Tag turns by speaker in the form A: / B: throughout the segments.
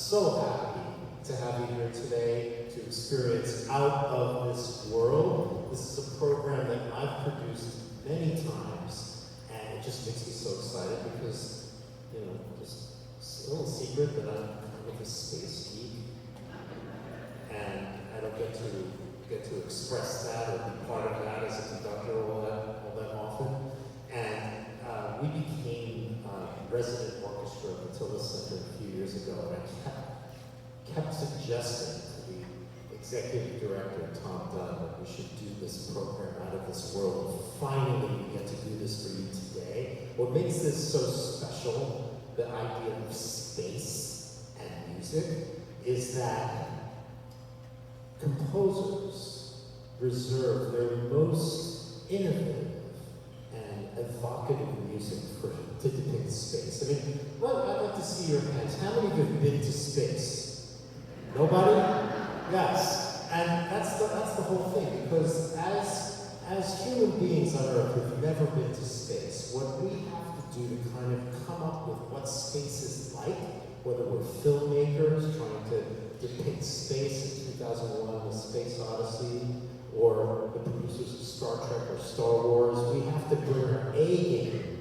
A: so happy to have you here today to experience Out of This World. This is a program that I've produced many times, and it just makes me so excited because, you know, just a little secret that I'm kind of a space geek, and I don't get to express that or be part of that as a conductor all that often. And we became resident orchestra of the Tillis Center a few years ago, and I kept suggesting to the executive director, Tom Dunn, that we should do this program Out of This World. Finally, we get to do this for you today. What makes this so special, the idea of space and music, is that composers reserve their most innovative and evocative music to depict space. I mean, well, I'd like to see your hands. How many of you have been to space? Nobody? Yes. And that's the whole thing, because as human beings on Earth who've never been to space, what we have to do to kind of come up with what space is like, whether we're filmmakers trying to depict space in 2001, The Space Odyssey, or the producers of Star Trek or Star Wars, we have to bring our A game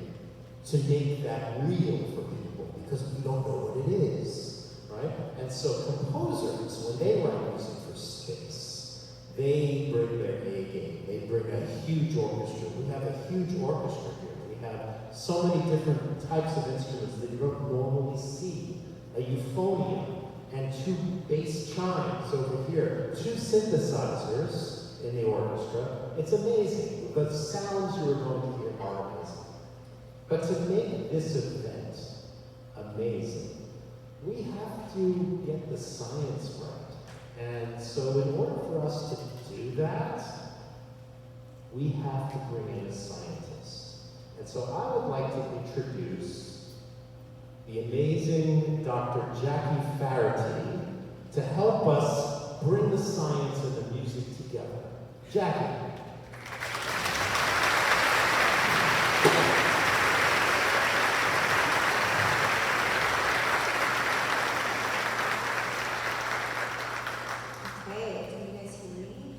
A: to make that real for people, because we don't know what it is, right? And so composers, when they write music for space, they bring their A game. They bring a huge orchestra. We have a huge orchestra here. We have so many different types of instruments that you don't normally see. A euphonium and 2 bass chimes over here, 2 synthesizers in the orchestra. It's amazing. The sounds you are going to hear are amazing. But to make this event amazing, we have to get the science right. And so in order for us to do that, we have to bring in a scientist. And so I would like to introduce the amazing Dr. Jackie Faherty to help us bring the science and the music together. Jackie.
B: Okay, can you guys hear me?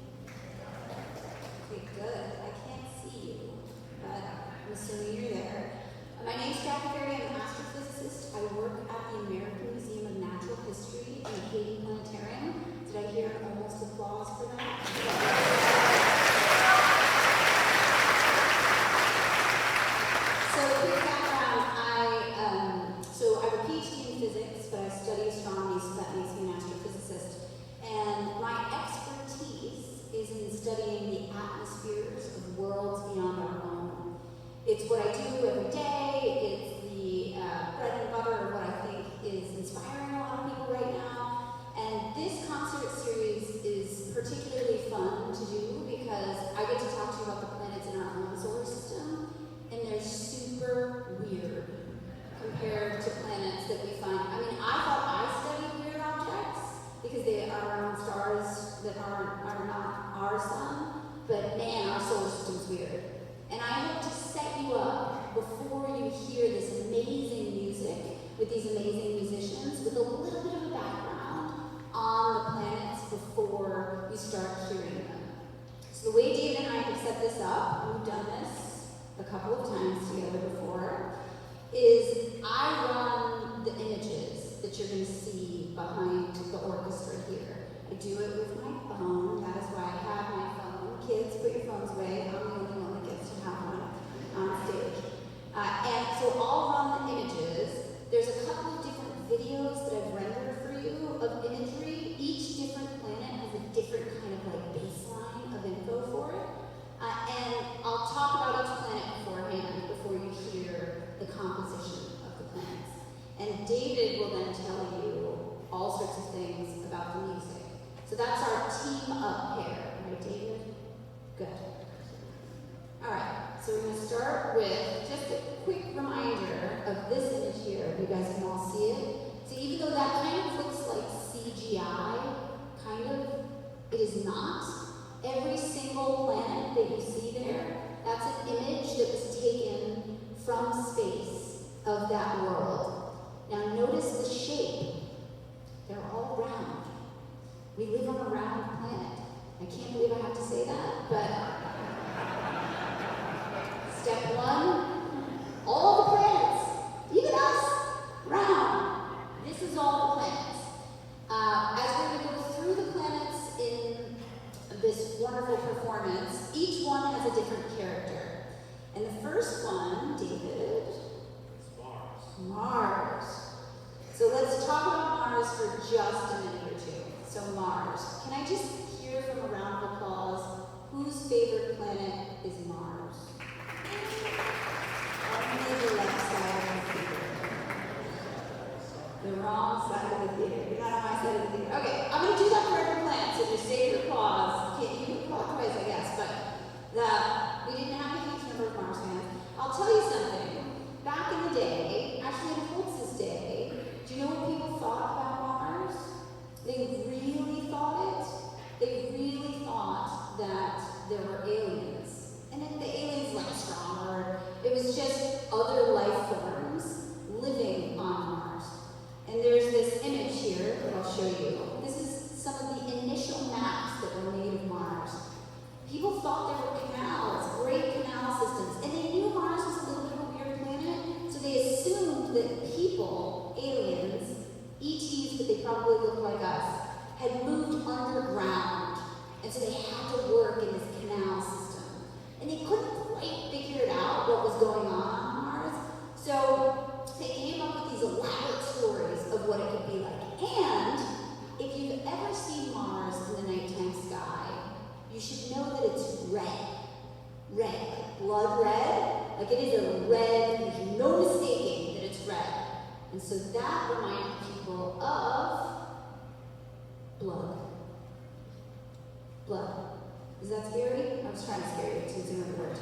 B: Okay, good. I can't see you, but I'm assuming you're there. My name's Jackie Faherty. I'm an astrophysicist. I work at the American Museum of Natural History in the Hayden Planetarium. Did I hear almost applause for that? So quick background, I have a PhD in physics, but I study astronomy, so that makes me an astrophysicist. And my expertise is in studying the atmospheres of worlds beyond our own. It's what I do every day. It's the bread and butter of what I think is inspiring a lot of people right now. And this concert series is particularly fun to do because I get to talk to you about the planets in our own solar system, and they're super weird compared to planets that we find. I mean, I thought I studied weird objects because they are around stars that are not our sun, but man, our solar system's weird. And I hope to set you up before you hear this amazing music with these amazing musicians with a little bit of a background on the planets before you start hearing them. So the way David and I have set this up, and we've done this a couple of times together before, is I run the images that you're going to see behind the orchestra here. I do it with my phone. That is why I have my phone. Kids, put your phones away. I'm the only one that gets to have one on stage. And so I'll run the images. There's a couple of different videos that I've rendered for you of imagery. Each different planet has a different kind of like baseline of info for it. And I'll talk about each planet beforehand before you hear the composition of the planets. And David will then tell you all sorts of things about the music. So that's our team up pair, right, David? Good. All right, so we're going to start with just a quick reminder of this image here. You guys can all see it. So even though that kind of looks like CGI, kind of, it is not. Every single planet that you see there, that's an image that was taken from space of that world. Now notice the shape. wonderful performance. Each one has a different character. And the first one, David?
A: It's Mars.
B: Mars. So let's talk about Mars for just a minute or two. So Mars. Can I just hear from a round of applause whose favorite planet is Mars? Only the left side of the theater. The wrong side of the theater. You're not on my side of the theater. Okay, I'm going to do that for every planet, so just save your applause. You can applaud twice, I guess, but we didn't have a huge number of Mars fans. I'll tell you something. Back in the day, actually in Holst's day, do you know what people thought about Mars? They really thought it. They really thought that there were aliens. And then the aliens, like a strong word, it was just other life forms living on Mars. And there's this image here that I'll show you. This is some of the initial maps that were made of Mars. People thought there were canals, great canal systems, and they knew Mars was a little bit of a weird planet, so they assumed that people, aliens, ETs, but they probably look like us, had moved underground, and so they had to work in this canal system. And they couldn't quite figure it out what was going on Mars, so they came up with these elaborate stories of what it could be like. And if you've ever seen Mars in the nighttime sky, you should know that it's red. Red, like blood red. Like it is a red, there's no mistaking that it's red. And so that reminded people of blood. Blood. Is that scary? I was trying to scare you. It's using another word.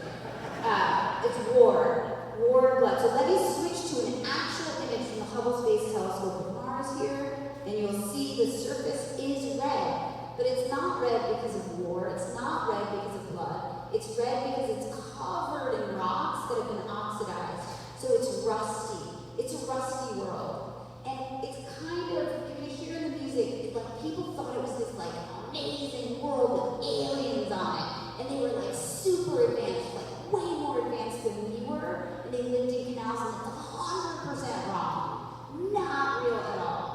B: It's war. War, blood. So let me switch to an actual image from the Hubble Space Telescope of Mars here, and you'll see the surface is red. But it's not red because of war. It's not red because of blood. It's red because it's covered in rocks that have been oxidized. So it's rusty. It's a rusty world. And it's kind of, you can hear in the music, like people thought it was this like amazing world with aliens on it. And they were like super advanced, like way more advanced than we were. And they lived in canals and it's 100% wrong. Not real at all.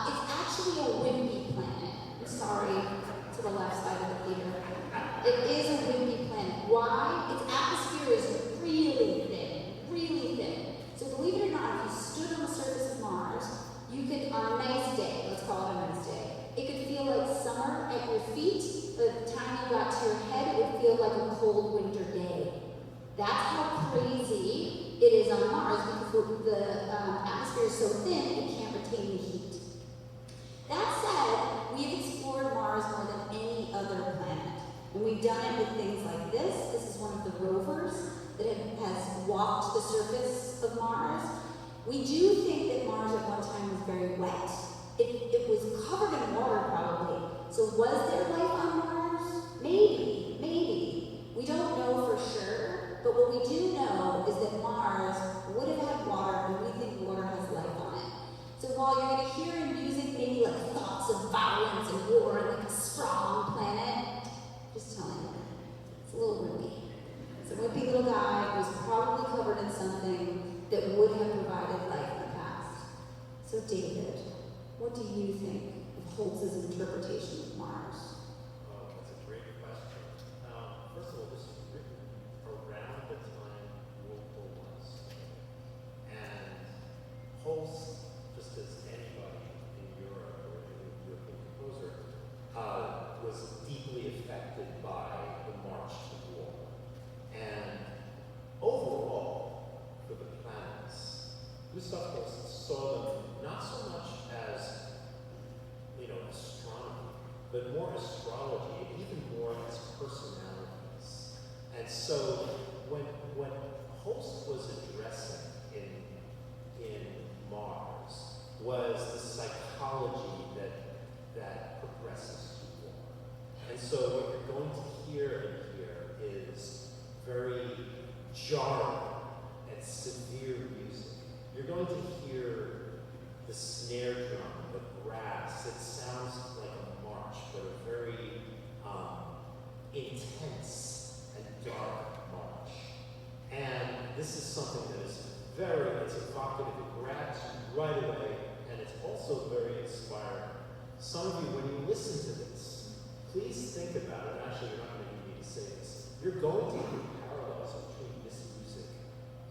B: It's actually a wimpy planet. I'm sorry to the left side of the theater. It is a wimpy planet. Why? Its atmosphere is really thin, really thin. So believe it or not, if you stood on the surface of Mars, you could, on a nice day, let's call it a nice day, it could feel like summer at your feet, but by the time you got to your head, it would feel like a cold winter day. That's how crazy it is on Mars because the atmosphere is so thin, it can't retain the heat. That said, we've explored Mars more than any other planet. And we've done it with things like this. This is one of the rovers that has walked the surface of Mars. We do think that Mars at one time was very wet. It was covered in water probably. So was there life on Mars? Maybe, maybe. We don't know for sure, but what we do know is that Mars would have had water, and we think water has life on it. So while you're going to hear in music maybe like thoughts of violence and war and like a strong planet, just telling you, it's a little wimpy. It's a wimpy little guy who's probably covered in something that would have provided life in the past. So David, what do you think of Holst's interpretation of Mars?
A: Oh, that's a great question. First of all, this was written around the time World War I started. And Holst, just as anybody in Europe or any European composer, was deeply affected by the march to war. And overall, for the planets, Gustav Holst saw them not so much as, astronomy, but more astrology, and even more as personalities. And so when Holst was addressing in Mars was the psychology that progresses to war. And so what you're going to hear in here is very jarring and severe music. You're going to hear the snare drum, the brass. It sounds like a march, but a very intense and dark march. And this is something that is it's evocative, it grabs you right away, and it's also very inspiring. Some of you, when you listen to this, please think about it. Actually, you're not going to need me to say this. You're going to hear parallels between this music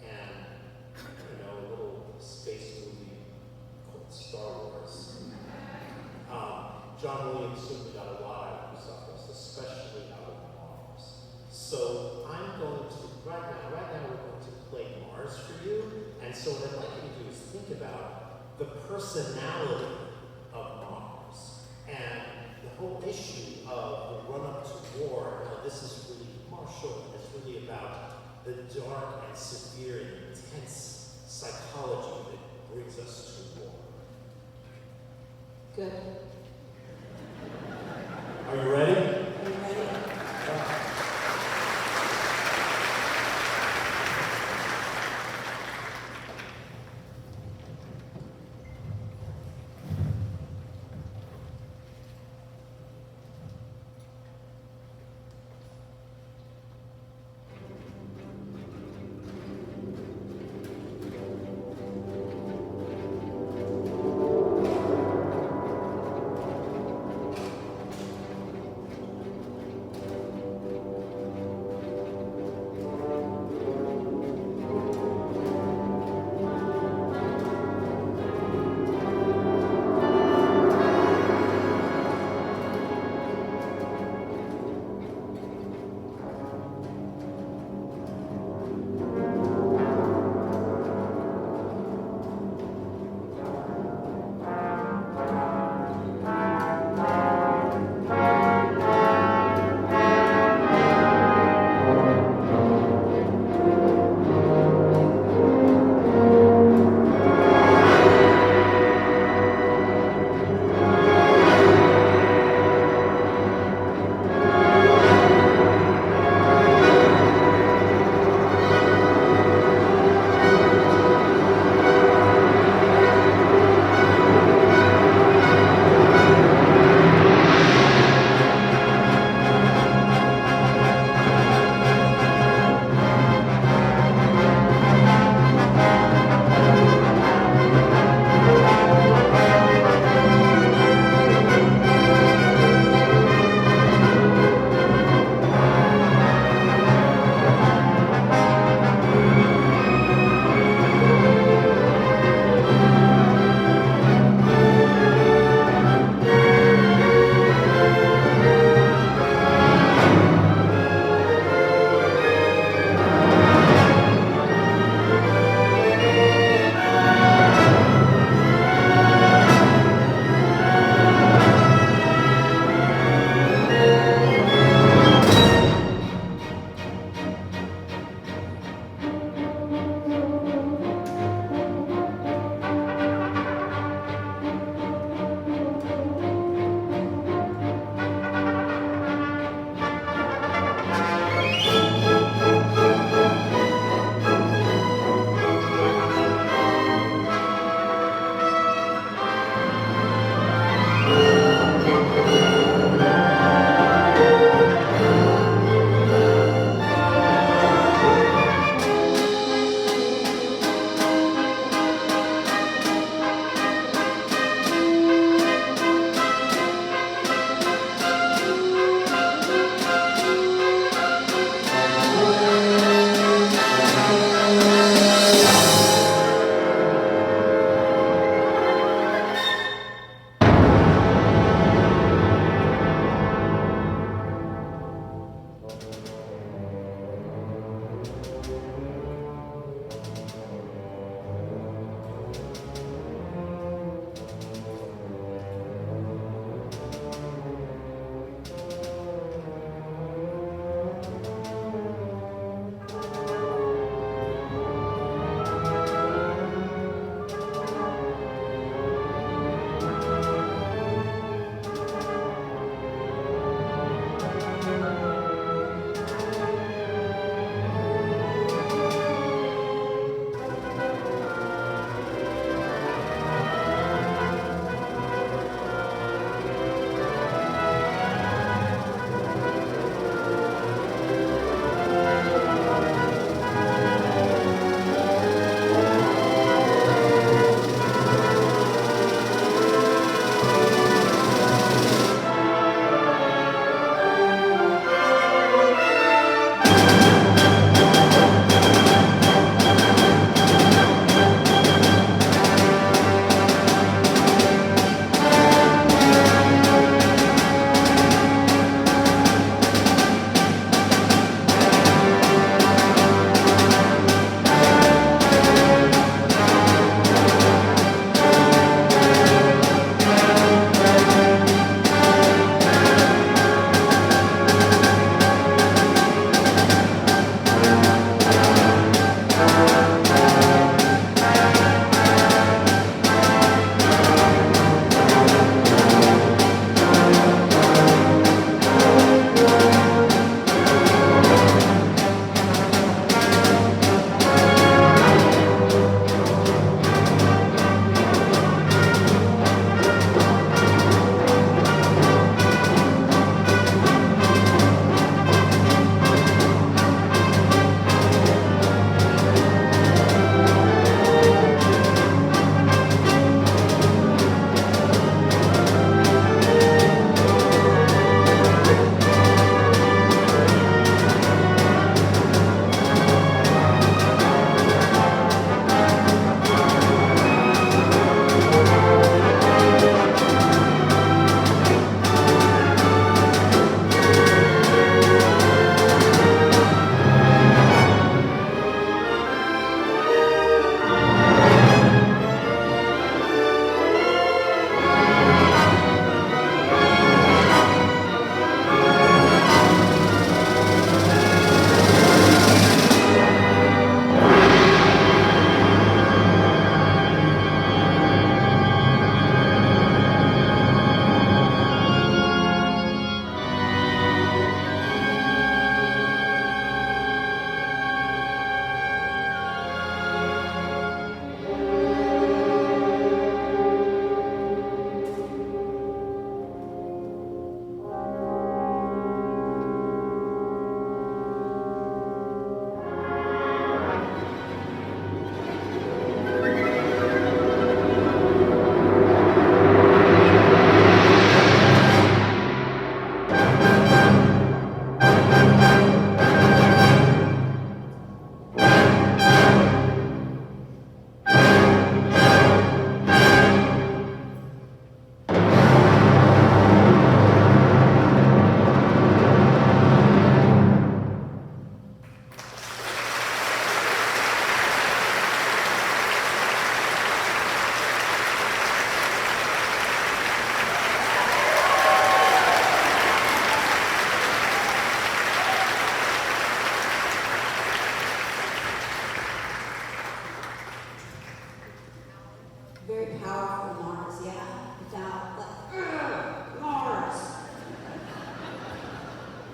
A: and, a little space movie called Star Wars. John Williams certainly got a lot out of Massapequa, especially out of Mars. So I'm going to, right now we're going to play Mars for you. And so what I'd like you to do is think about the personality of Mars and the whole issue of the run-up to war, and how this is really martial, and it's really about the dark and severe and intense psychology that brings us to war.
B: Good.
A: Are you ready?
B: Are you ready?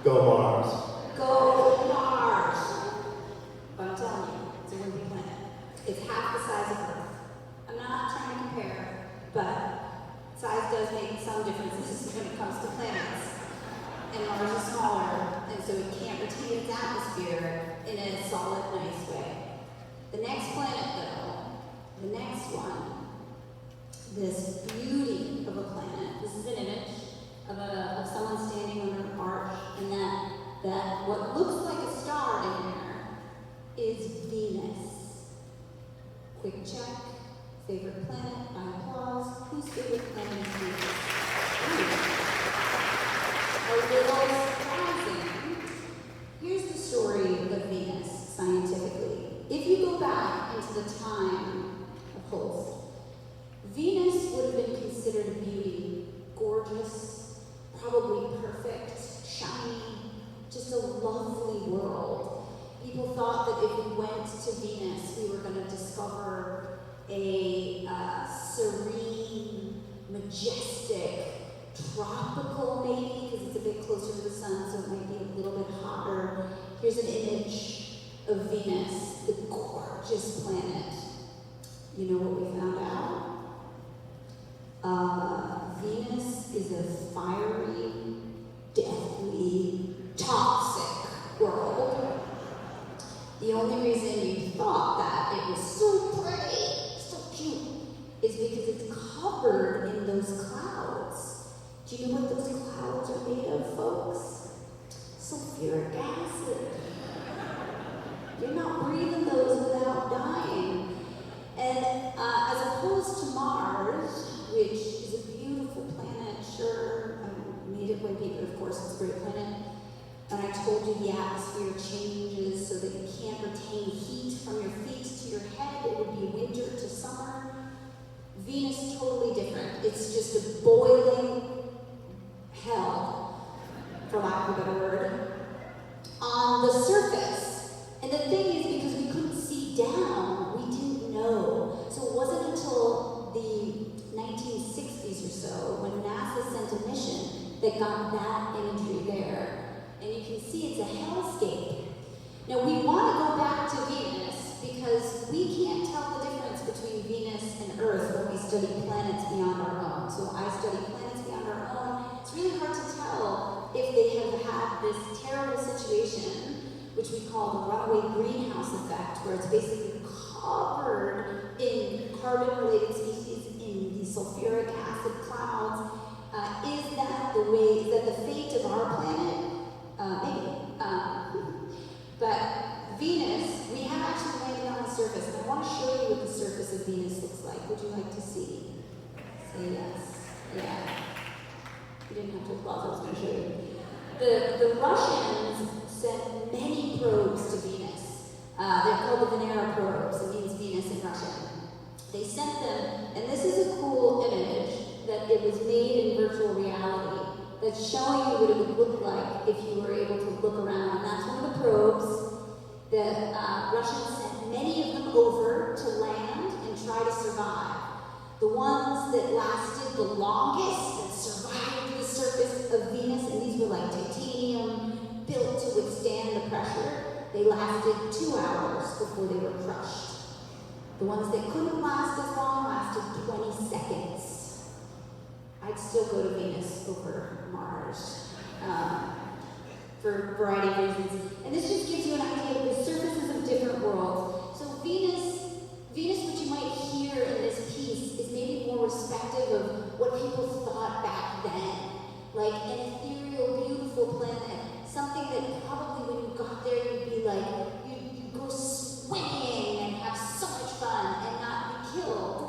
A: Go Mars.
B: Go Mars! But I'm telling you, it's a wimpy planet. It's half the size of Earth. I'm not trying to compare, but size does make some differences when it comes to planets. And Mars is smaller, and so it can't retain its atmosphere in a solid, nice way. The next planet, though, the next one, this beauty of a planet, this is an image of someone standing on an arch, and that what looks like a star in there is Venus. Quick check. Favorite planet by applause. Whose favorite planet is Venus? A little surprising. Here's the story of Venus scientifically. If you go back into the time of Holst, Venus would have been considered a beauty, gorgeous, probably perfect, shiny, just a lovely world. People thought that if we went to Venus, we were going to discover a serene, majestic, tropical maybe, because it's a bit closer to the sun, so it might be a little bit hotter. Here's an image of Venus, the gorgeous planet. You know what we found out? Venus is a fiery, deathly, toxic world. The only reason you thought that it was so pretty, so cute, is because it's covered in those clouds. Do you know what those clouds are made of, folks? Sulfuric acid. You're not breathing those without dying. And as opposed to Mars, which is a beautiful planet, sure, I made it wimpy, but of course it's a great planet. And I told you the atmosphere changes so that you can't retain heat from your feet to your head. It would be winter to summer. Venus is totally different. It's just a boiling hell, for lack of a better word, on the surface. And the thing is, because we couldn't see down, we didn't know. So it wasn't until the 1960s or so, when NASA sent a mission that got that imagery there. And you can see it's a hellscape. Now we want to go back to Venus because we can't tell the difference between Venus and Earth when we study planets beyond our own. So I study planets beyond our own. It's really hard to tell if they have had this terrible situation, which we call the runaway greenhouse effect, where it's basically covered in carbon-related species in these sulfuric acid clouds. Is that the way, is that the fate of our planet? Maybe. But Venus, we have actually landed on the surface, and I want to show you what the surface of Venus looks like. Would you like to see? Say yes. Yeah. You didn't have to applause, I was going to show you. The Russians sent many probes to Venus. They're called the Venera probes. It means Venus in Russian. They sent them, and this is a cool image that it was made in virtual reality. That's showing you what it would look like if you were able to look around. And that's one of the probes that Russians sent many of them over to land and try to survive. The ones that lasted the longest and survived the surface of Venus, and these were like titanium, built to withstand the pressure, they lasted 2 hours before they were crushed. The ones that couldn't last as long lasted 20 seconds. I'd still go to Venus over Mars for a variety of reasons. And this just gives you an idea of the surfaces of different worlds. So Venus, what you might hear in this piece, is maybe more respective of what people thought back then. Like an ethereal, beautiful planet. Something that probably when you got there, you'd be like, you'd go swimming and have so much fun and not be killed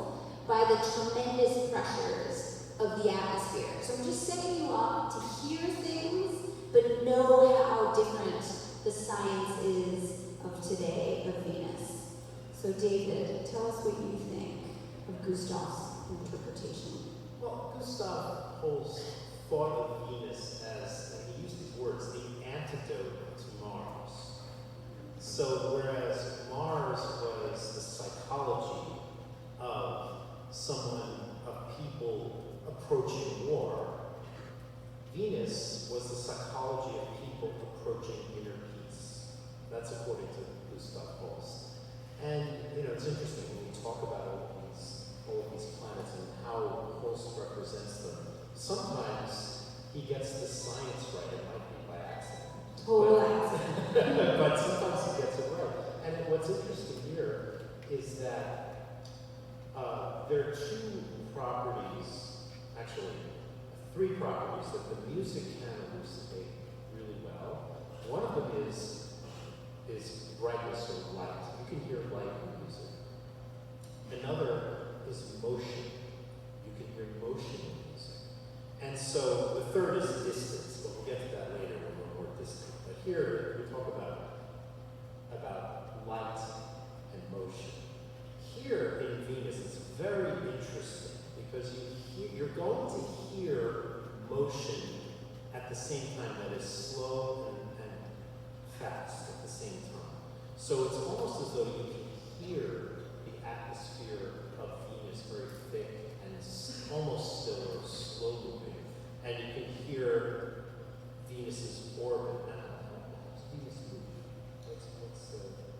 B: by the tremendous pressures of the atmosphere. So I'm just setting you up to hear things, but know how different the science is of today of Venus. So David, tell us what you think of Gustav's interpretation.
A: Well, Gustav Holst thought of Venus as, and he used these words, the antidote to Mars. So whereas Mars was the psychology of someone, of people approaching war, Venus was the psychology of people approaching inner peace. That's according to Gustav Holst. And it's interesting when we talk about all of these planets and how Holst represents them. Sometimes he gets the science right. It might be by accident.
B: Total accident.
A: But sometimes he gets it right. And what's interesting here is that there are two properties, actually three properties that the music can elucidate really well. One of them is brightness or light. You can hear light in music. Another is motion. You can hear motion in music. And so the third is distance, but we'll get to that later when we're more distant. But here we talk about light and motion. Here in Venus, it's very interesting because you're going to hear motion at the same time that is slow and fast at the same time. So it's almost as though you can hear the atmosphere of Venus very thick and almost still or slow moving. And you can hear Venus's orbit now. How's Venus move?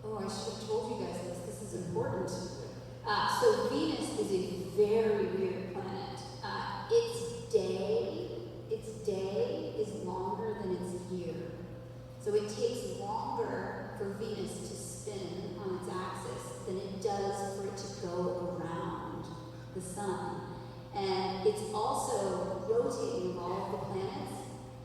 B: Oh, I should have told you guys this. This is important. So Venus is a very weird planet. Its day is longer than its year. So it takes longer for Venus to spin on its axis than it does for it to go around the sun. And it's also rotating of all of the planets.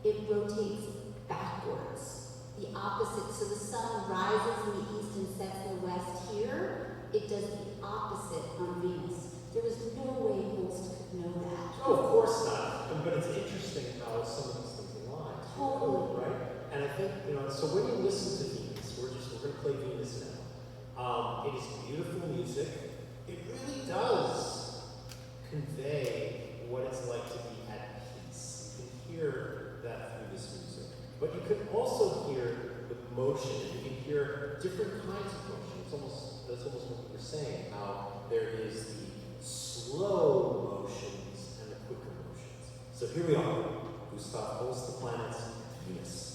B: It rotates backwards, the opposite. So the sun rises in the east and sets in the west here. It does the opposite on Venus. There was no way Holst could know that.
A: No, of course not. But it's interesting how some of these things align.
B: Totally.
A: Right? And I think, so when you listen to Venus, we're going to play Venus now. It is beautiful music. It really does convey what it's like to be at peace. You can hear that through this music. But you can also hear the motion. You can hear different kinds of motion. That's almost what you were saying, how there is the slow motions and the quicker motions. So here we are. Gustav Holst, the planets, Venus.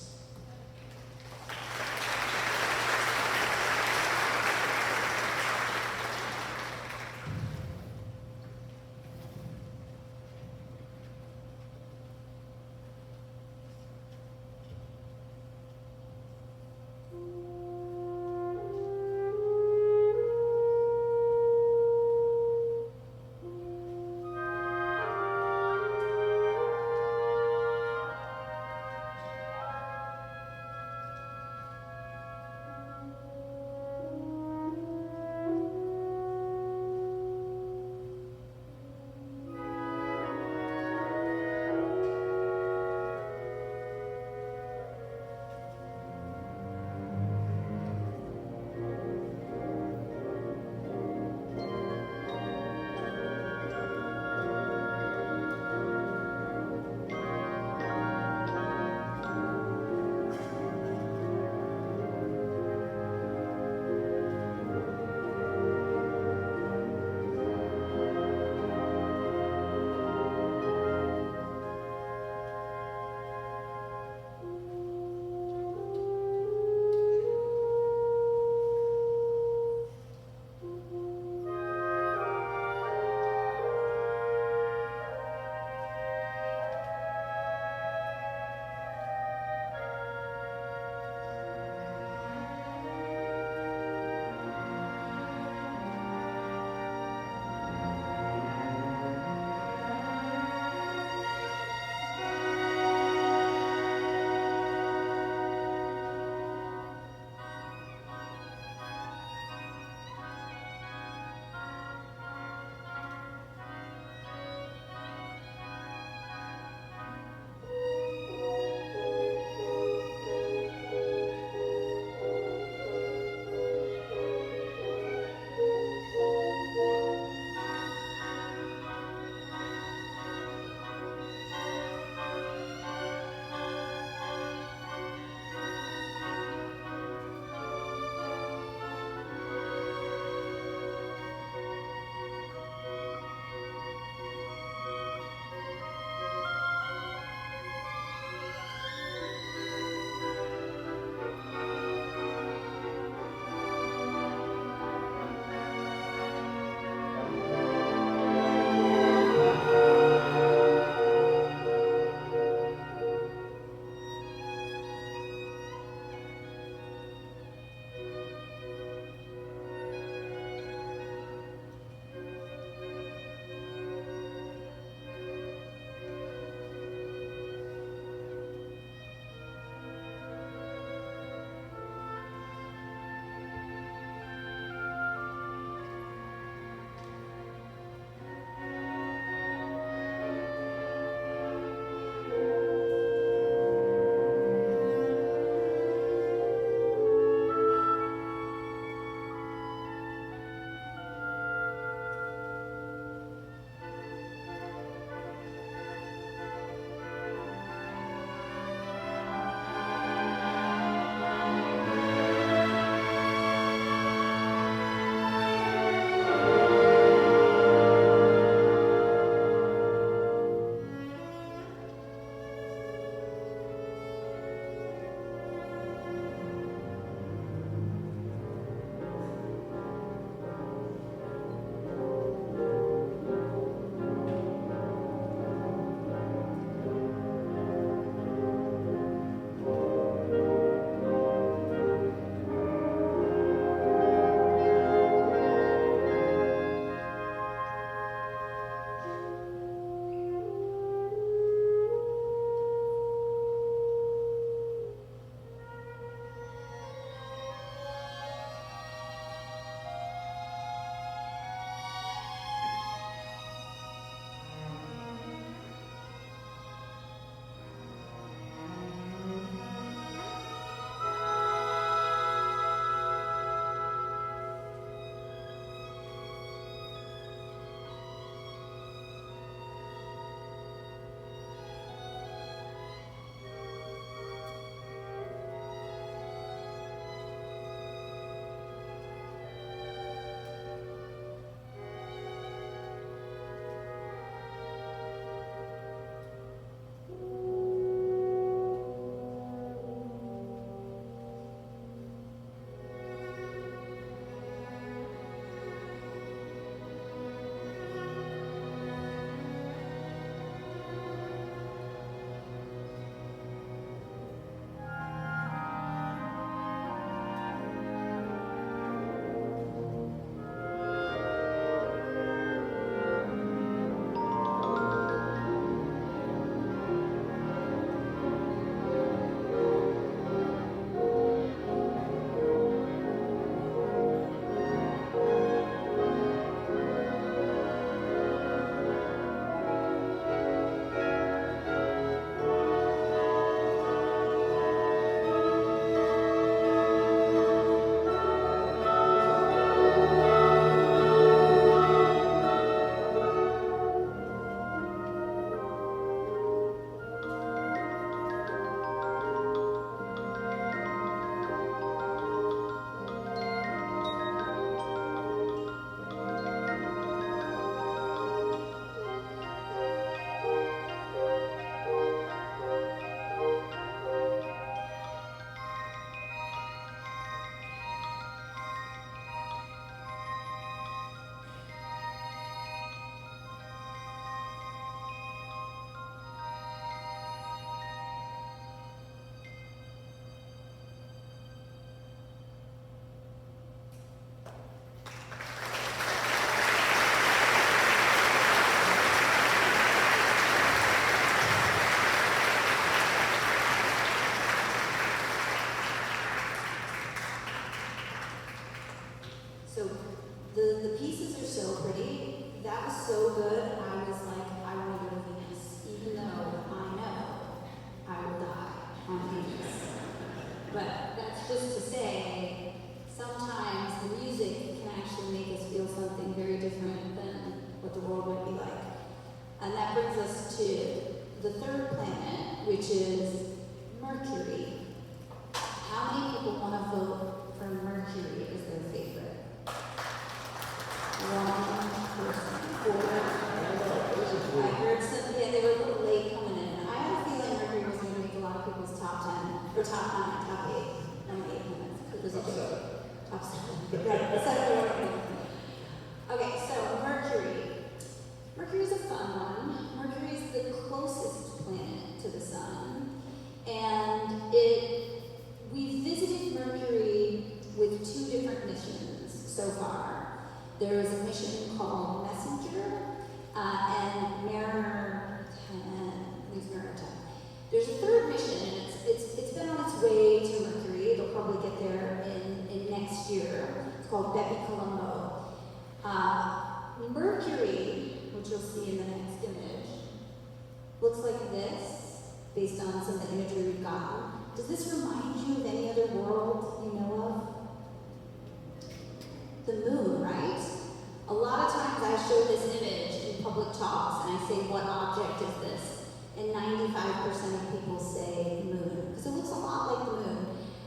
B: so good, I was like, I want to go to Venus, even though I know I will die on Venus. But that's just to say, sometimes the music can actually make us feel something very different than what the world might be like. And that brings us to the third planet, which is Mercury. How many people want to vote for Mercury as their favorite? One person. I heard some, yeah, they were a little late coming in. I had a feeling Mercury was going to make a lot of people's top 10, or top 9, top 8. No, 8 minutes. It was top 7. Right, 7. Okay, so Mercury. Mercury's a fun one. Mercury's the closest planet to the sun. And we visited Mercury with 2 different missions so far. There is a mission called Messenger and Mariner 10. There's a third mission, and it's been on its way to Mercury. It'll probably get there in next year. It's called Bepi Colombo. Mercury, which you'll see in the next image, looks like this, based on some of the imagery we've gotten. Does this remind you of any other world you know of? The moon, right? A lot of times I show this image in public talks and I say, what object is this? And 95% of people say the moon, because it looks a lot like the moon.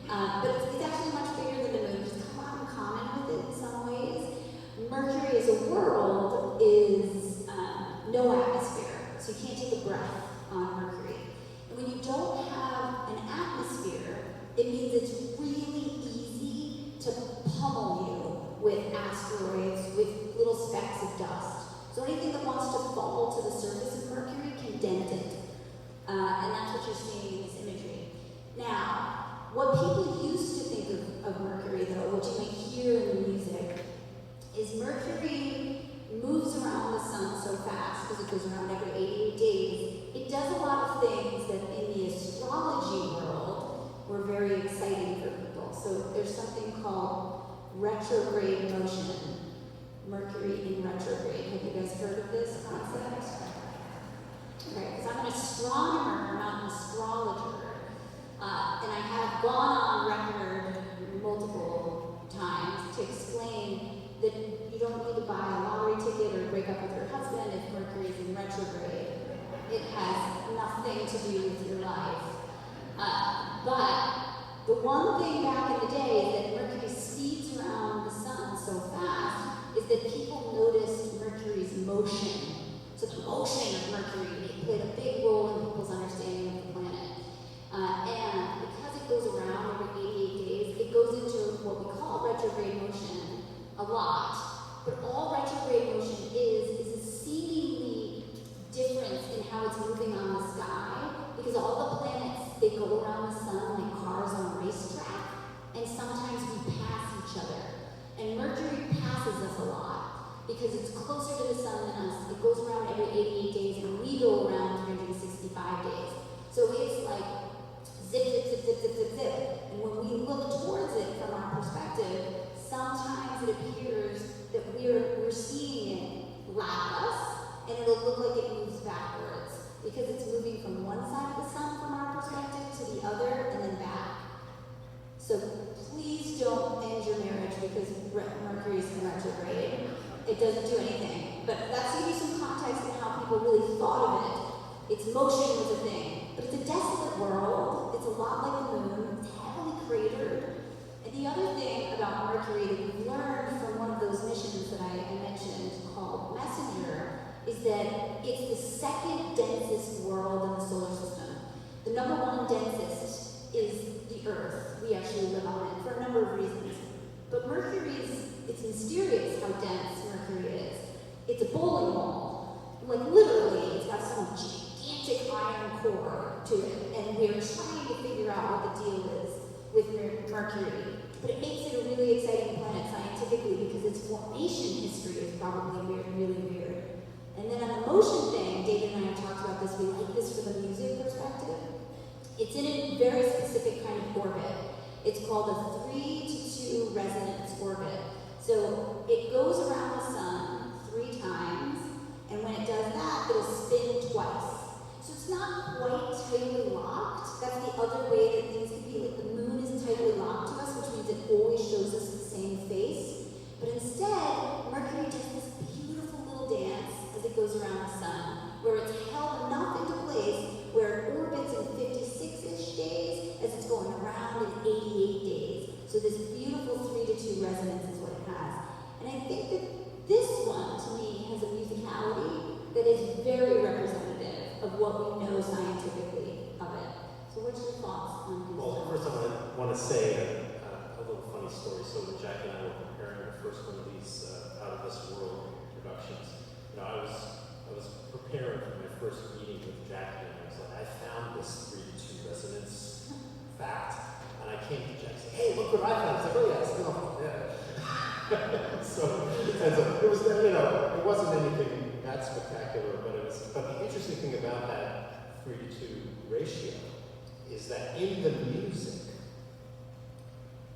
B: But it's actually much bigger than the moon. There's a lot in common with it in some ways. Mercury as a world is no atmosphere, so you can't take a breath on Mercury. And when you don't have an atmosphere, it means it's really easy to pummel you with asteroids, with little specks of dust. So anything that wants to fall to the surface of Mercury can dent it. And that's what you're seeing in this imagery. Now, what people used to think of Mercury, though, what you might hear in the music, is Mercury moves around the sun so fast, because it goes around every 88 days, it does a lot of things that in the astrology world were very exciting for people. So there's something called retrograde motion. Mercury in retrograde. Have you guys heard of this concept? Okay, because I'm an astronomer, not an astrologer. And I have gone on record multiple times to explain that you don't need to buy a lottery ticket or break up with your husband if Mercury is in retrograde. It has nothing to do with your life. But the one thing back in the day is that Mercury speeds around the sun so fast is that people noticed Mercury's motion. So the motion of Mercury played a big role in people's understanding of the planet. And because it goes around every 88 days, it goes into what we call retrograde motion a lot. But all retrograde motion is a seemingly difference in how it's moving on the sky, because all the planets, they go around the sun like cars on a racetrack, and sometimes we pass each other. And Mercury passes us a lot, because it's closer to the sun than us. It goes around every 88 days, and we go around 365 days. So it's like zip, zip, zip, zip, zip, zip, zip. And when we look towards it from our perspective, sometimes it appears that we're seeing it lap us, and it'll look like it moves backwards, because it's moving from one side of the sun from our perspective to the other, and then back. So please don't end your marriage because Mercury is in retrograde. It doesn't do anything. But that's to give you some context on how people really thought of it. Its motion was a thing. But it's a desolate world. It's a lot like the moon. It's heavily cratered. And the other thing about Mercury that we've learned from one of those missions that I mentioned called Messenger is that it's the second densest world in the solar system. The number one densest is the Earth. We actually live on it for a number of reasons. But it's mysterious how dense Mercury is. It's a bowling ball. Like literally, it's got some gigantic iron core to it. And we're trying to figure out what the deal is with Mercury. But it makes it a really exciting planet scientifically because its formation history is probably really weird. And then on the motion thing, David and I have talked about this, we like this for the music perspective. It's in a very specific kind of orbit. It's called a 3-to-2 resonance orbit. So it goes around the sun 3 times, And when it does that, it'll spin twice. So it's not quite tightly locked. That's the other way that things can be. Like the moon is tightly locked to us, which means it always shows us the same face. But instead, Mercury does this beautiful little dance as it goes around the sun, where it's held enough into place where it orbits in 56-ish days as it's going around in 88 days. So this beautiful 3-2 resonance is what it has. And I think that this one, to me, has a musicality that is very representative of what we know scientifically of it. So what's your thoughts on this?
A: Well, first I want to say a little funny story. So when Jackie and I were preparing the first one of these Out of This World productions, you know, I was preparing for my first meeting with Jackie, and I was like, I found this 3-2 resonance fact, and I came to Jackie and said, hey, look what I found. It's like, oh yeah, it's so it was, you know, it wasn't anything that spectacular, but the interesting thing about that 3-2 ratio is that in the music,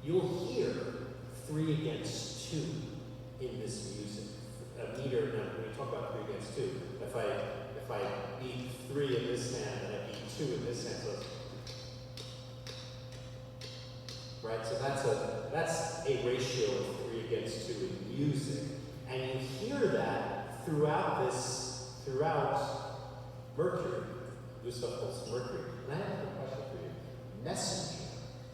A: you'll hear 3 against 2 in this music. A meter, now when we talk about 3 against 2, if I beat 3 in this hand and I beat 2 in this hand, so it's, right? So that's a ratio of 3 against 2 in music. And you hear that throughout Mercury, Gustav Holst's Mercury. And I have a question for you. Messenger.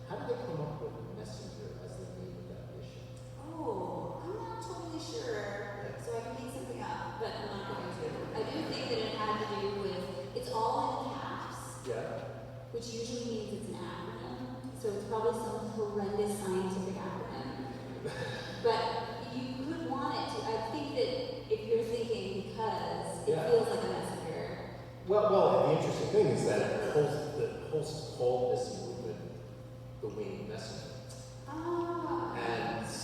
A: How did they come up with Messenger as the name of that mission?
B: Oh, I'm not totally sure. So I can make something up, but I'm not going to. I do think that it had to do with, it's all in caps.
A: Yeah.
B: Which usually means it's an acronym. So it's probably some horrendous scientific acronym. But you could want it to. I think that if you're thinking because it feels like a messenger.
A: Well, the interesting thing is that Holst called this movement the winged messenger.
B: Ah.
A: And so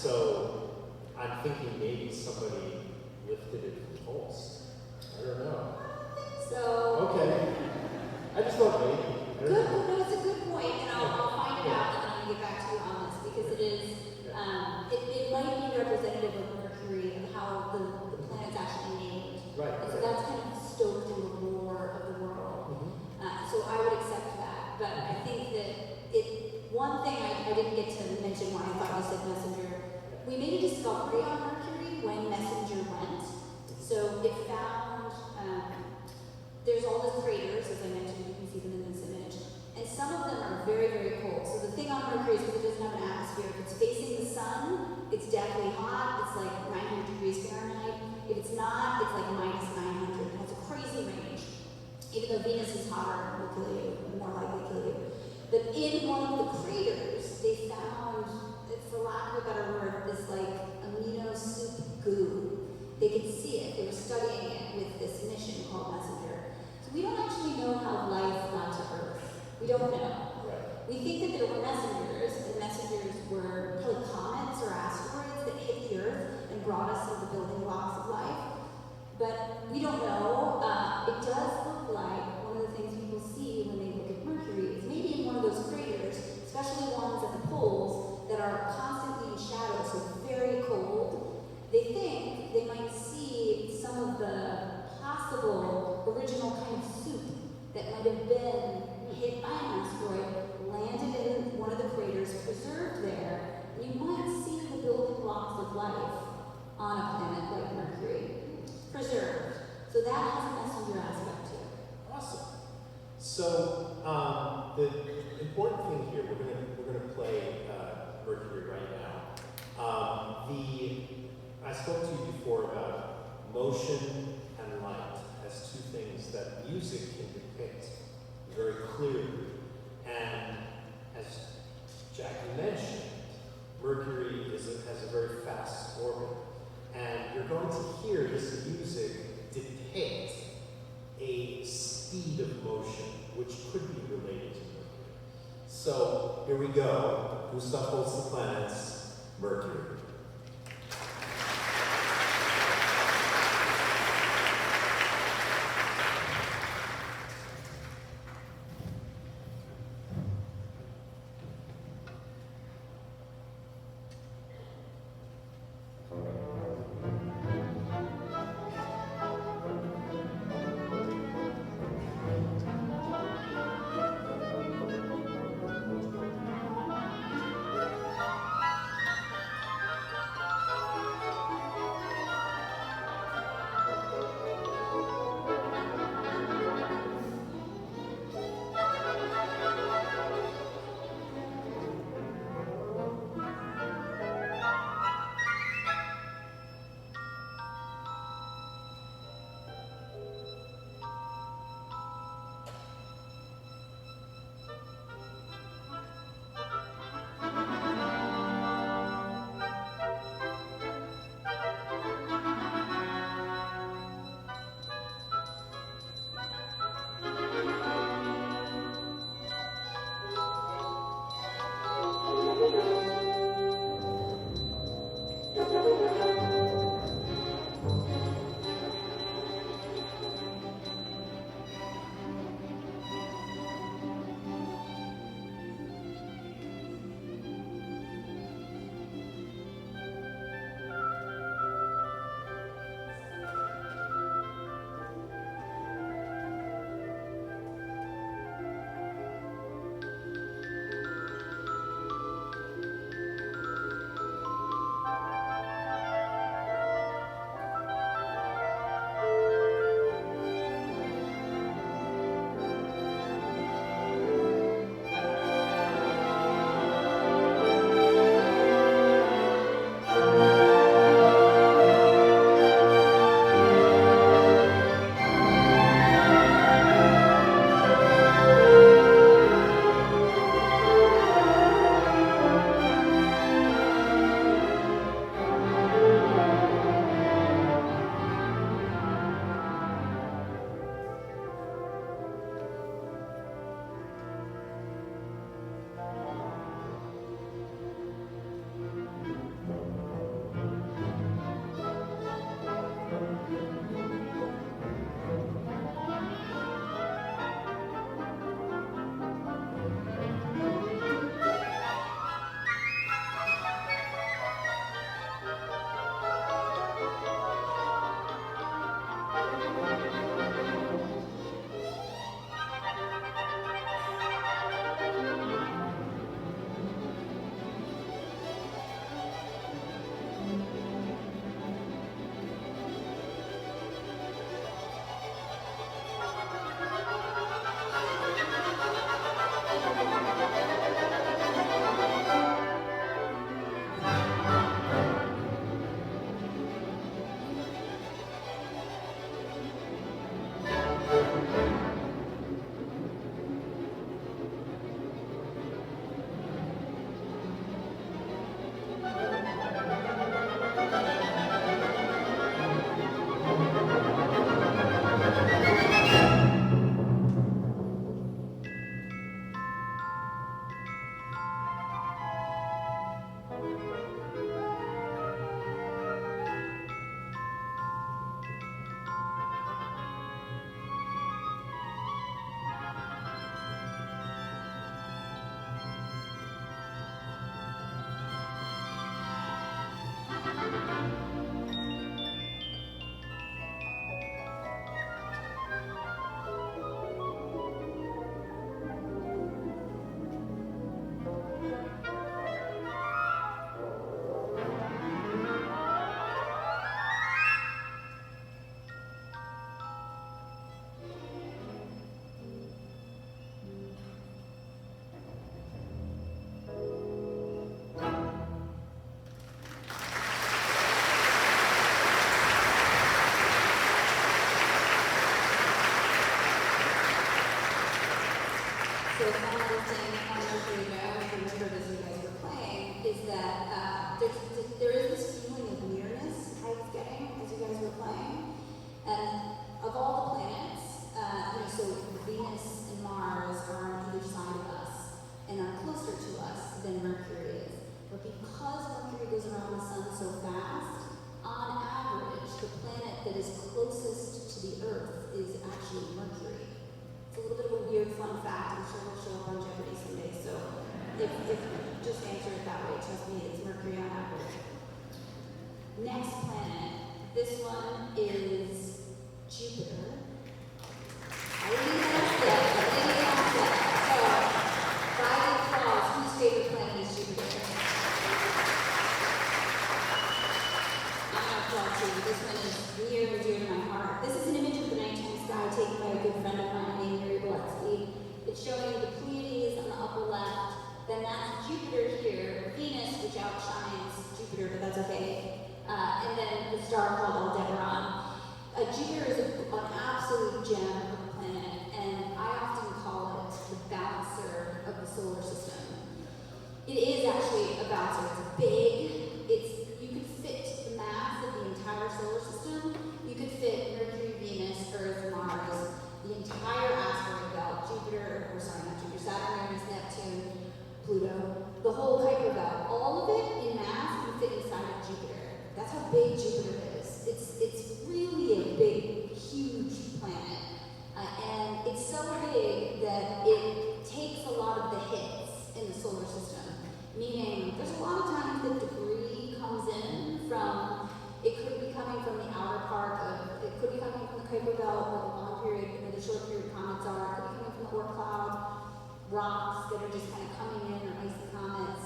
A: I'm thinking maybe somebody lifted it from Holst. I don't know.
B: I don't think so.
A: Okay. I just thought maybe.
B: Good. No, it's a good point, and I'll find it out, and then I'm going to get back to you on this, because it is, it might be representative of Mercury and how the planet's actually named.
A: Right.
B: And so that's kind of stoked in the lore of the world. So I would accept that, but I think that one thing I didn't get to mention when I thought you said messenger, we made a discovery on Mercury when Messenger went. So it found, there's all the craters, as I mentioned, you can see them in this image, and some of them are very, very cold. So the thing on Mercury is because it doesn't have an atmosphere. If it's facing the sun, it's definitely hot. It's like 900 degrees Fahrenheit. If it's not, it's like minus 900. It has a crazy range. Even though Venus is hotter, will kill you, more likely kill you. But in one of the craters, they found, for lack of a better word, this like amino soup goo. They could see it. They were studying it with this mission called Messenger. So we don't actually know how life got to Earth. We don't know.
A: Right.
B: We think that there were messengers, and messengers were probably comets or asteroids that hit the Earth and brought us some of the building blocks of life. But we don't know. It does look like one of the things people see when they look at Mercury is maybe in one of those craters, especially ones at the poles that are constantly in shadow, so very cold. They think they might see some of the possible original kind of soup that might have been hit by an asteroid, landed in one of the craters, preserved there, and you might see the building blocks of life on a planet like Mercury, preserved. So that has a messenger aspect to it.
A: Awesome. So the important thing here, we're gonna play Mercury right now. I spoke to you before about motion and light as two things that music can depict very clearly. And as Jackie mentioned, Mercury has a very fast orbit. And you're going to hear this music depict a speed of motion, which could be related to Mercury. So here we go. Gustav Holst, the Planets, Mercury.
B: So one other thing on Mercury that I always remembered as you guys were playing is that there is this feeling of nearness I was getting as you guys were playing. And of all the planets, so Venus and Mars are on either side of us and are closer to us than Mercury is. But because Mercury goes around the sun so fast, on average, the planet that is closest to the Earth is actually Mercury. It's a little bit of a weird fun fact. I'm sure it'll show up on Jeopardy someday. So if just answer it that way, trust me, it's Mercury on average. Next planet, this one is Jupiter. I didn't ask that. So, by default, whose favorite planet is Jupiter? I'm going to applaud too. This one is near and dear to my heart. This is an image of the nighttime sky taken by a good friend of mine named It's showing the Pleiades on the upper left. Then that's Jupiter here, Venus, which outshines Jupiter, but that's okay. And then the star called Aldebaran. Jupiter is an absolute gem of a planet, and I often call it the bouncer of the solar system. It is actually a bouncer. It's big. You could fit the mass of the entire solar system. You could fit Mercury, Venus, Earth, Mars, the entire asteroid belt, Saturn, Uranus, Neptune, Pluto, the whole Kuiper belt. All of it in mass can fit inside of Jupiter. That's how big Jupiter is. It's really a big, huge planet. And it's so big that it takes a lot of the hits in the solar system. Meaning, there's a lot of times that debris comes in from, it could be coming from the outer part of, it could be coming from the Kuiper belt, where the long period, where the short period comets are. It could be coming from the Oort cloud, rocks that are just kind of coming in, or icy comets.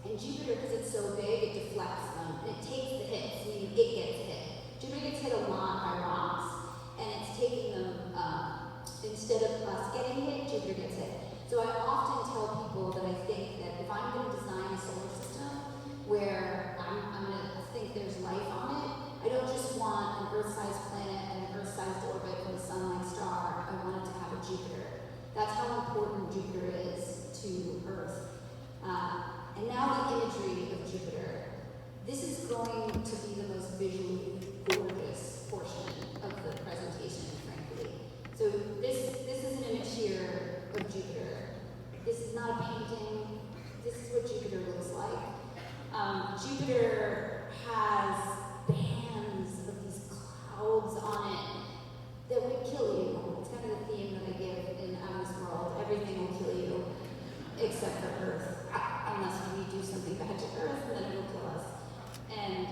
B: And Jupiter, because it's so big, it deflects them, and it takes the hits, meaning it gets hit. Jupiter gets hit a lot by rocks, and it's taking them, instead of us getting hit, Jupiter gets hit. So I often tell people that I think that if I'm going to design a solar system where I'm going to think there's life on it, I don't just want an Earth-sized planet and an Earth-sized orbit from a sun-like star. I want it to have a Jupiter. That's how important Jupiter is to Earth. And now the imagery of Jupiter. This is going to be the most visually gorgeous portion of the presentation, frankly. So this is an image here of Jupiter. This is not a painting. This is what Jupiter looks like. Jupiter has bands of these clouds on it that would kill you. It's kind of the theme that I give in Out of This World. Everything will kill you, except for Earth. Unless we do something bad to Earth, then it will kill us. And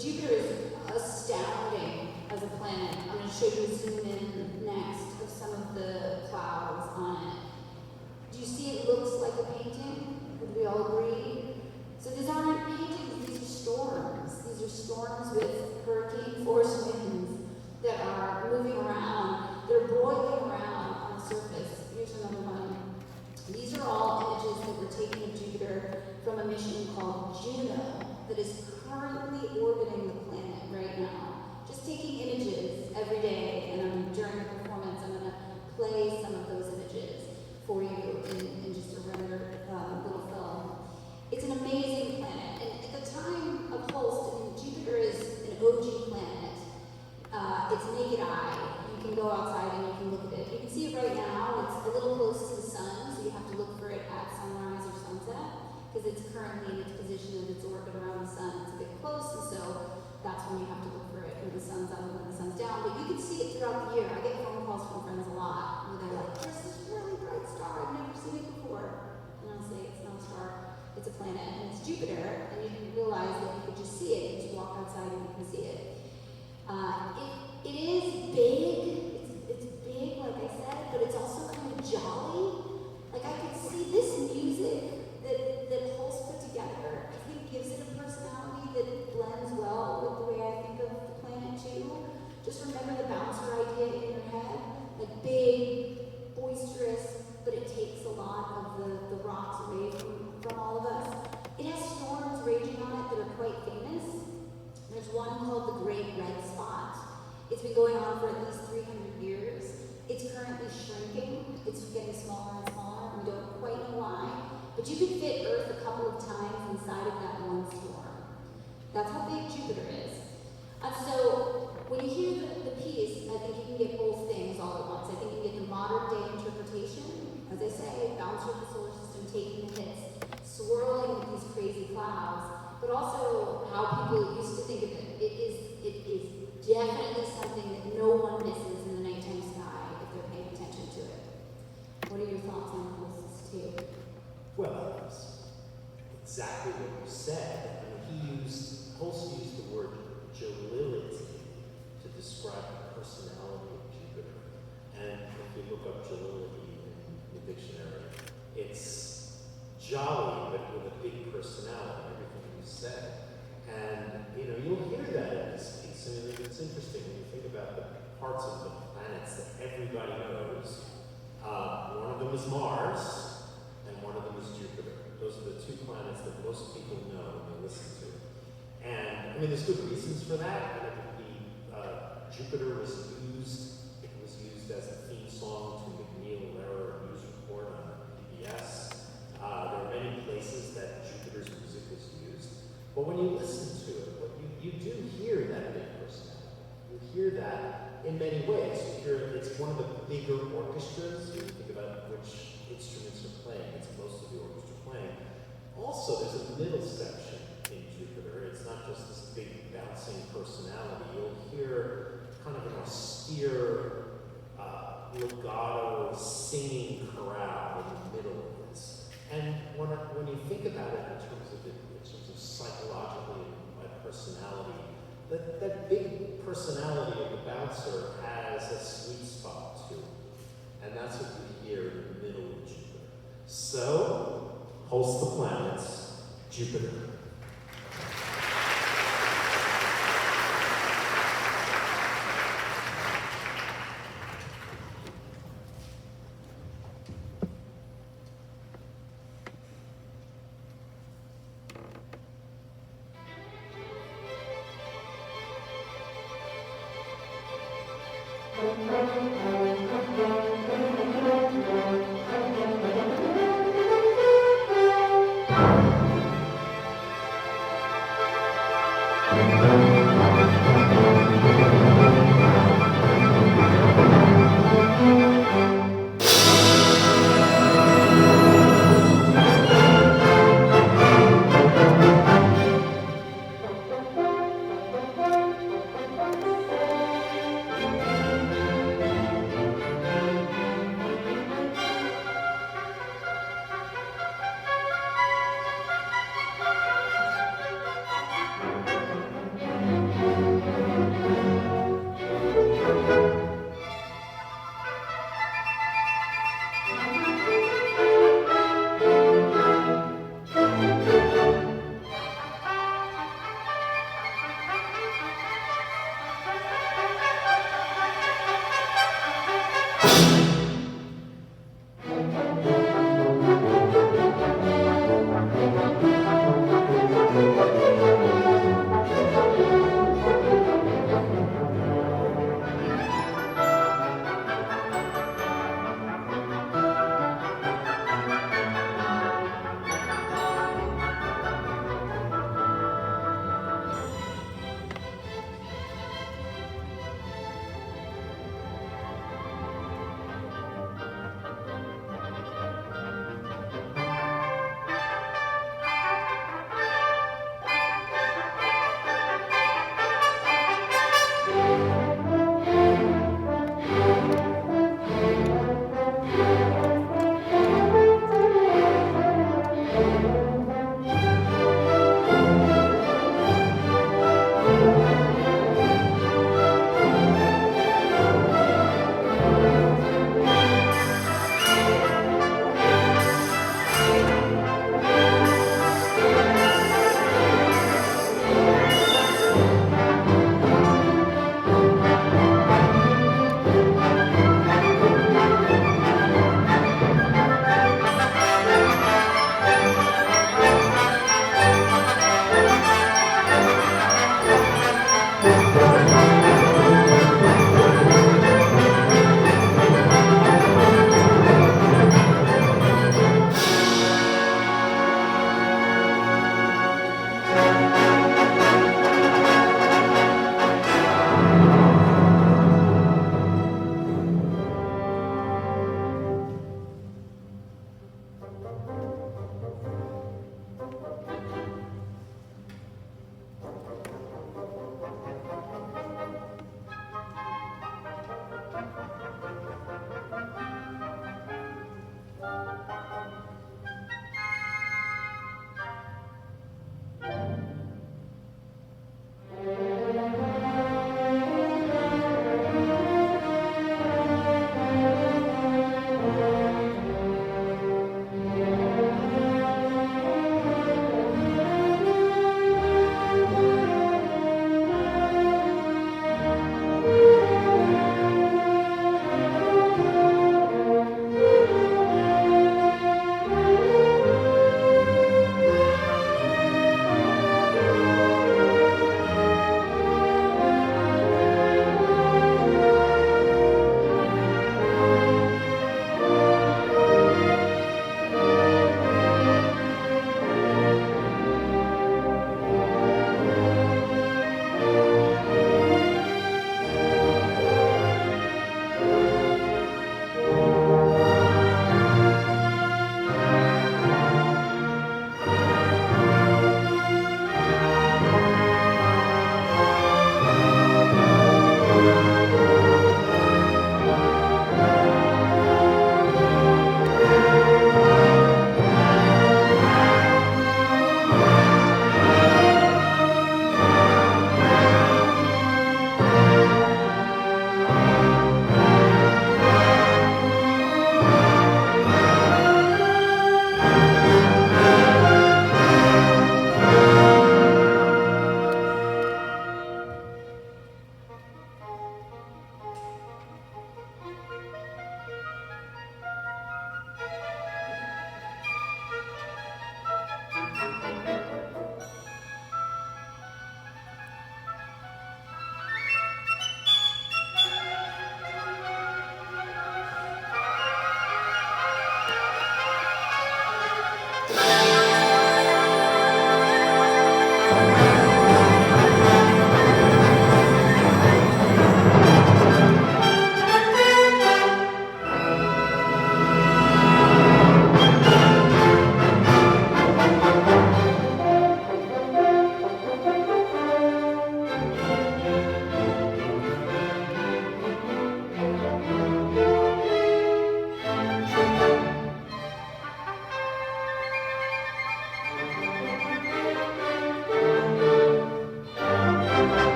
B: Jupiter is astounding as a planet. I'm going to show you a zoom in next of some of the clouds on it. Do you see it looks like a painting? Would we all agree? So these aren't paintings, these are storms. These are storms with hurricane force winds that are moving around. They're boiling around on the surface. Here's another one. These are all images that were taken of Jupiter from a mission called Juno that is currently orbiting the planet right now. Just taking images every day, and during the performance, I'm going to play some of those images for you in just a render little film. It's an amazing planet, and at the time of Holst, Jupiter is an OG planet. It's naked eye. You can go outside and you can look at it. You can see it right now. It's a little close to the sun, so you have to look for it at sunrise or sunset, because it's currently in its position in its orbit around the sun. It's a bit close, and so that's when you have to look for it when the sun's up and when the sun's down. But you can see it throughout the year. I get phone calls from friends a lot where they're like, "There's this really bright star. I've never seen it before." And I'll say, "It's not a star. It's a planet, and it's Jupiter." And you can realize that you could just see it. You just walk outside and you can see it. It is big. It's big, like I said, but it's also kind of jolly. Like I could see this music that Holst put together. I think gives it a personality that blends well with the way I think of the planet too. Just remember the bouncer idea in your head, like big, boisterous, but it takes a lot of the rocks away from all of us. It has storms raging on it that are quite famous. There's one called the Great Red Spot. It's been going on for at least 300 years. It's currently shrinking. It's getting smaller and smaller. We don't quite know why. But you could fit Earth a couple of times inside of that one storm. That's how big Jupiter is. So when you hear the piece, I think you can get both things all at once. I think you can get the modern day interpretation, as I say, bounce with the solar system, taking the hits, swirling with these crazy clouds, but also how people used to think of it. It is definitely something that no one misses in the nighttime sky if they're paying attention to it. What are your thoughts on Holst's too?
A: Well, that's exactly what you said. I mean, Holst used the word jollity to describe the personality of Jupiter. And if you look up jollity in the dictionary, it's jolly, but with a big personality, everything you said. And, you'll hear that in this piece. I mean, it's interesting when you think about the parts of the planets that everybody knows. One of them is Mars, and one of them is Jupiter. Those are the two planets that most people know when they listen to. And, I mean, there's good reasons for that. Jupiter was used as the theme song to McNeil Lehrer News Report on PBS. There are many places that Jupiter's music was used. But when you listen to it, you do hear that big personality. You hear that in many ways. You hear it's one of the bigger orchestras. You think about which instruments are playing. It's most of the orchestra playing. Also, there's a middle section in Jupiter. It's not just this big bouncing personality. You'll hear kind of an austere, legato, singing chorale in the middle of this. And when you think about it in terms of psychologically and personality, that big personality of the bouncer has a sweet spot too. And that's what you hear in the middle of Jupiter. So, Holst the planets, Jupiter.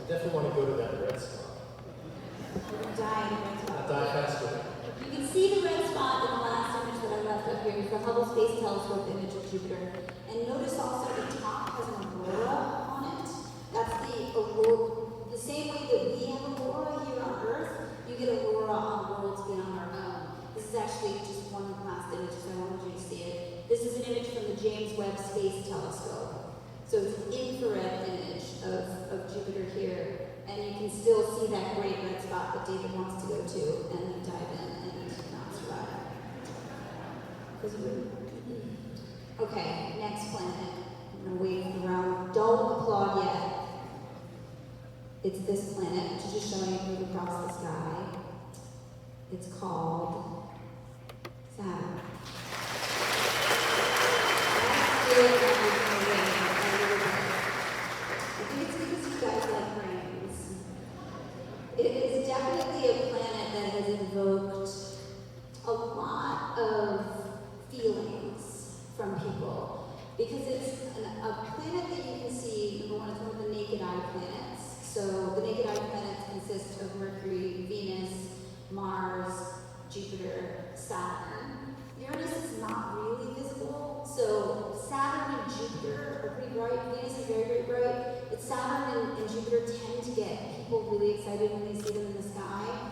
A: definitely want to go to that red spot.
B: Die in the red spot.
A: Die faster.
B: You can see the red here's the Hubble Space Telescope image of Jupiter. And notice also the top has an aurora on it. That's the aurora, the same way that we have aurora here on Earth, you get aurora on worlds beyond our own. This is actually just one last image, so I wanted you to see it. This is an image from the James Webb Space Telescope. So it's an infrared image of Jupiter here. And you can still see that great red spot that David wants to go to and dive in and not survive. Okay, next planet. I'm going to wait around. Don't applaud yet. It's this planet, which is just showing it move across the sky. It's called Saturn. I think it's because you guys like rings. It is definitely a planet that has invoked a lot of feelings from people because it's a planet that you can see. Number one, it's one of the naked eye planets. So the naked eye planets consist of Mercury, Venus, Mars, Jupiter, Saturn. Uranus is not really visible. So Saturn and Jupiter are pretty bright. Venus is very, very bright. But Saturn and Jupiter tend to get people really excited when they see them in the sky.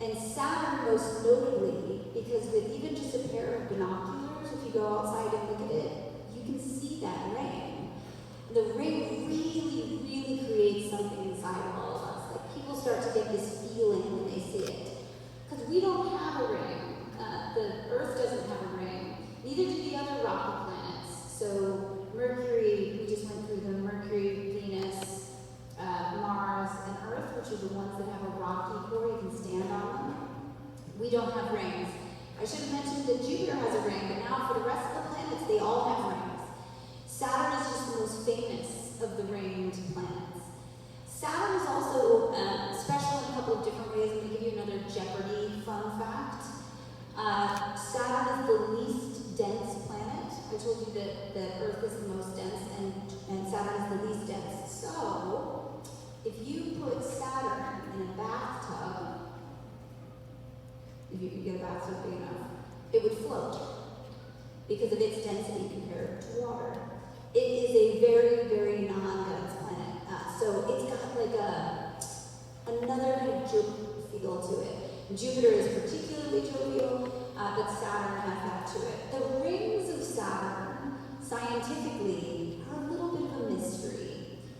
B: And Saturn most notably, because with even just a pair of binoculars, if you go outside and look at it, you can see that ring. The ring really, really creates something inside of all of us. Like people start to get this feeling when they see it. Because we don't have a ring. The Earth doesn't have a ring. Neither do the other rocky planets. So Mercury, we just went through them. Mercury, Venus, Mars, and Earth, which are the ones that have a rocky core. You can stand on them. We don't have rings. I should have mentioned that Jupiter has a ring, but now for the rest of the planets, they all have rings. Saturn is just the most famous of the ringed planets. Saturn is also special in a couple of different ways. I'm going to give you another Jeopardy fun fact. Saturn is the least dense planet. I told you that Earth is the most dense and Saturn is the least dense. So, if you put Saturn in a bathtub, if you could get a bathtub big enough, it would float because of its density compared to water. It is a very, very non-dense planet. So it's got like another kind of joke feel to it. Jupiter is particularly jovial, but Saturn has that to it. The rings of Saturn, scientifically, are a little bit of a mystery.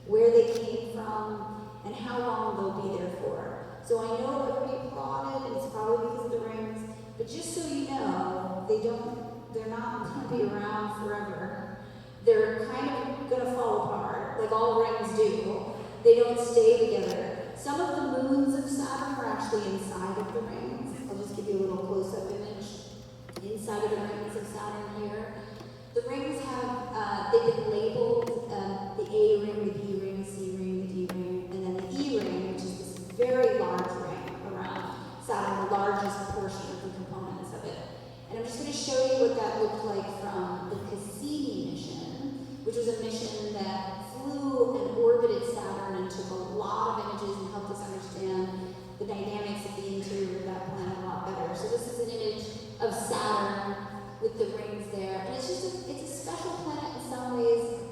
B: Where they came from and how long they'll be there for. So I know everybody applauded, and it's probably because of the rings, but just so you know, they're not going to be around forever. They're kind of going to fall apart, like all rings do. They don't stay together. Some of the moons of Saturn are actually inside of the rings. I'll just give you a little close-up image inside of the rings of Saturn here. The rings have, they've been labeled the A ring, the B ring, the C ring, the D ring, and then the E ring, which is this very large ring around Saturn, the largest portion of the components of it. And I'm just going to show you what that looked like from the Cassini mission, which was a mission that flew and orbited Saturn and took a lot of images and helped us understand the dynamics of the interior of that planet a lot better. So this is an image of Saturn with the rings there. And it's just it's a special planet in some ways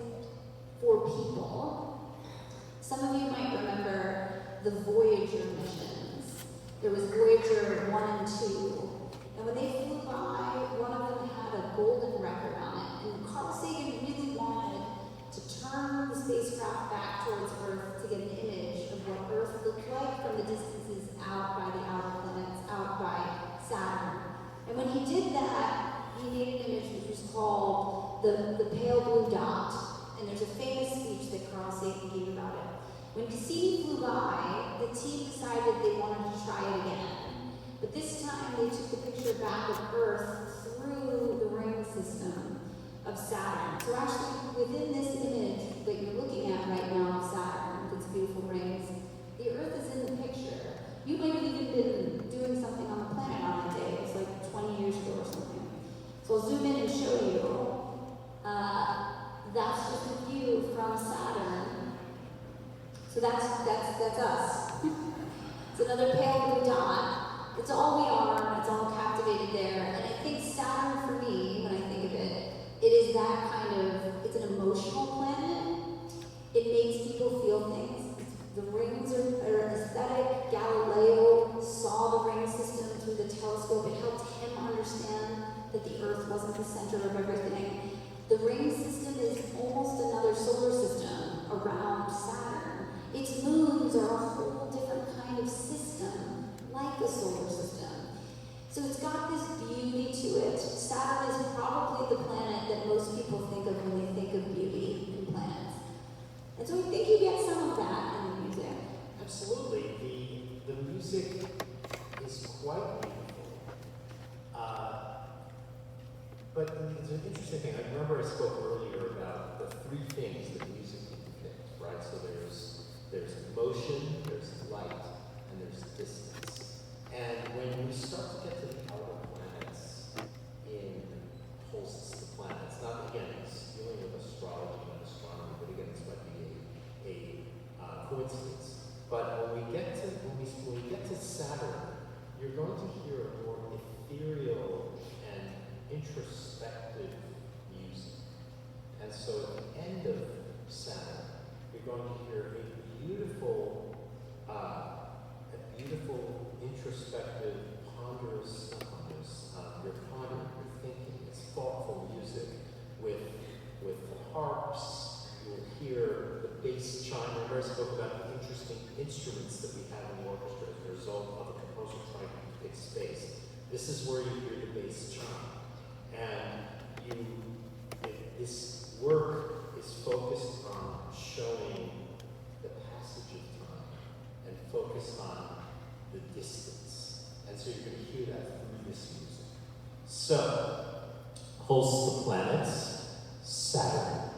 B: for people. Some of you might remember the Voyager missions. There was Voyager 1 and 2. And when they flew by, one of them had a golden record on it. And Carl Sagan really wanted to turn the spacecraft back towards Earth to get an image of what Earth looked like from the distances out by the outer planets, out by Saturn. And when he did that, he made an image which was called the pale blue dot. And there's a famous speech that Carl Sagan gave about it. When Cassini flew by, the team decided they wanted to try it again. But this time they took the picture back of Earth through the ring system of Saturn. So actually, within this image that you're looking at right now of Saturn, with its beautiful rings, the Earth is in the picture. You might have even been doing something on the planet on that day. It was like 20 years ago or something. So I'll zoom in and show you. That's just a view from Saturn. So that's us. It's another pale blue dot. It's all we are, and it's all captivated there. And I think Saturn, for me, wasn't the center of everything. The ring system is almost another solar system around Saturn. Its moons are a whole different kind of system, like a solar system. So it's got this beauty to it. Saturn is probably the planet that most people think of when they think of beauty in planets. And so I think you get some of that in the music.
A: Absolutely. The music is quite beautiful. But there's an interesting thing. I remember I spoke earlier about the three things that music can depict, right? So there's motion, there's light, and there's distance. And when we start to get to the outer planets in Holst's The Planets, not again, it's dealing with astrology and astronomy, but again, this might be a coincidence. But when we get to Saturn, you're going to hear a more ethereal and introspective music. And so at the end of Saturn, you're going to hear a beautiful, introspective, you're pondering, you're thinking. It's thoughtful music with the harps. You'll hear the bass chime. Remember I spoke about the interesting instruments that we have in the orchestra as a result of a composer trying to depict space. This is where you hear the bass chime. And this work is focused on showing the passage of time and focus on the distance. And so you're going to hear that through this music. So, Holst the Planets, Saturn.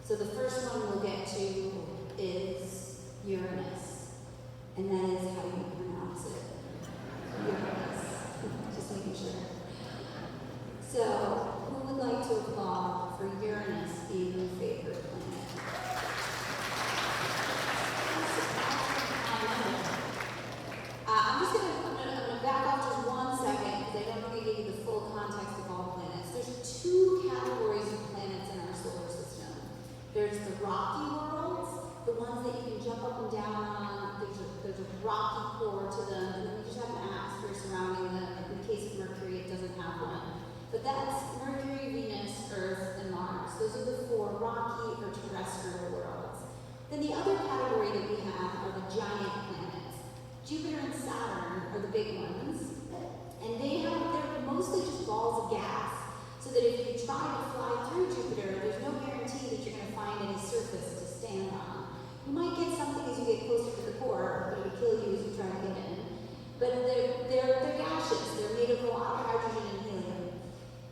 B: So the first one we'll get to is Uranus, and that is how you pronounce it. Uranus. Just making sure. So, who would like to applaud for Uranus being your favorite planet? down on, there's a rocky core to them, and then we just have an atmosphere surrounding them. In the case of Mercury, it doesn't have one. But that's Mercury, Venus, Earth, and Mars. Those are the 4 rocky or terrestrial worlds. Then the other category that we have are the giant planets. Jupiter and Saturn are the big ones, and they're mostly just balls of gas. So that if you try to fly through Jupiter, there's no guarantee that you're going to find any surface to stand on. You might get something as you get closer to the core, but it'll kill you as you try to get in. But they're gaseous. They're made of a lot of hydrogen and helium.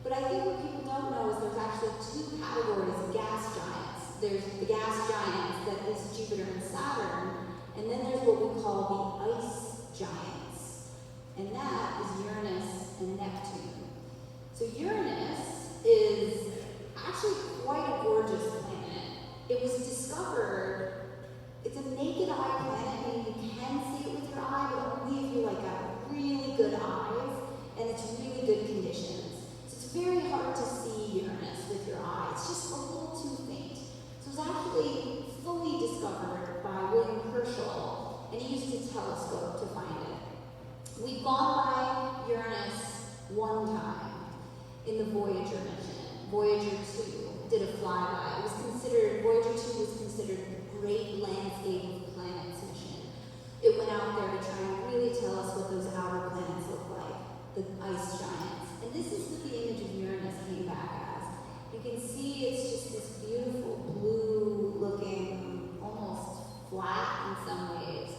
B: But I think what people don't know is there's actually 2 categories of gas giants. There's the gas giants, that is Jupiter and Saturn, and then there's what we call the ice giants, and that is Uranus and Neptune. So Uranus is actually quite a gorgeous planet. It was discovered, it's a naked eye planet, meaning you can see it with your eye, but only if you got really good eyes, and it's really good conditions. So it's very hard to see Uranus with your eye. It's just a little too faint. So it was actually fully discovered by William Herschel, and he used a telescope to find it. We've gone by Uranus 1 time in the Voyager mission. Voyager 2 did a flyby. Voyager 2 was considered the great landscape of planets mission. It went out there to try and really tell us what those outer planets look like, the ice giants. And this is what the image of Uranus came back as. You can see it's just this beautiful blue looking, almost flat in some ways.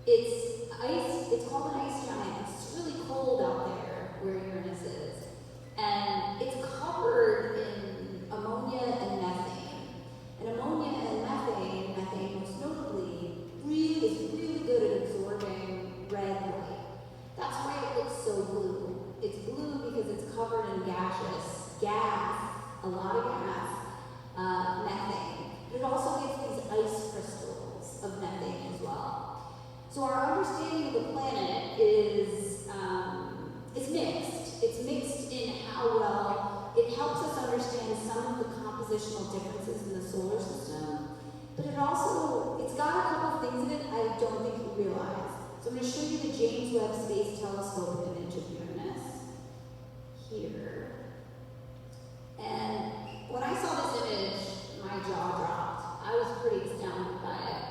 B: It's ice, it's called an ice giant. It's really cold out there where Uranus is. And it's covered in ammonia and methane. And ammonia and methane most notably, is really good at absorbing red light. That's why it looks so blue. It's blue because it's covered in gaseous gas, a lot of gas, methane. But it also gets these ice crystals of methane as well. So our understanding of the planet is mixed. It's mixed in how well it helps us understand some of the compositional differences in the solar system, but it's got a couple of things in it I don't think you realize. So I'm going to show you the James Webb Space Telescope image of Uranus here. And when I saw this image, my jaw dropped. I was pretty astounded by it.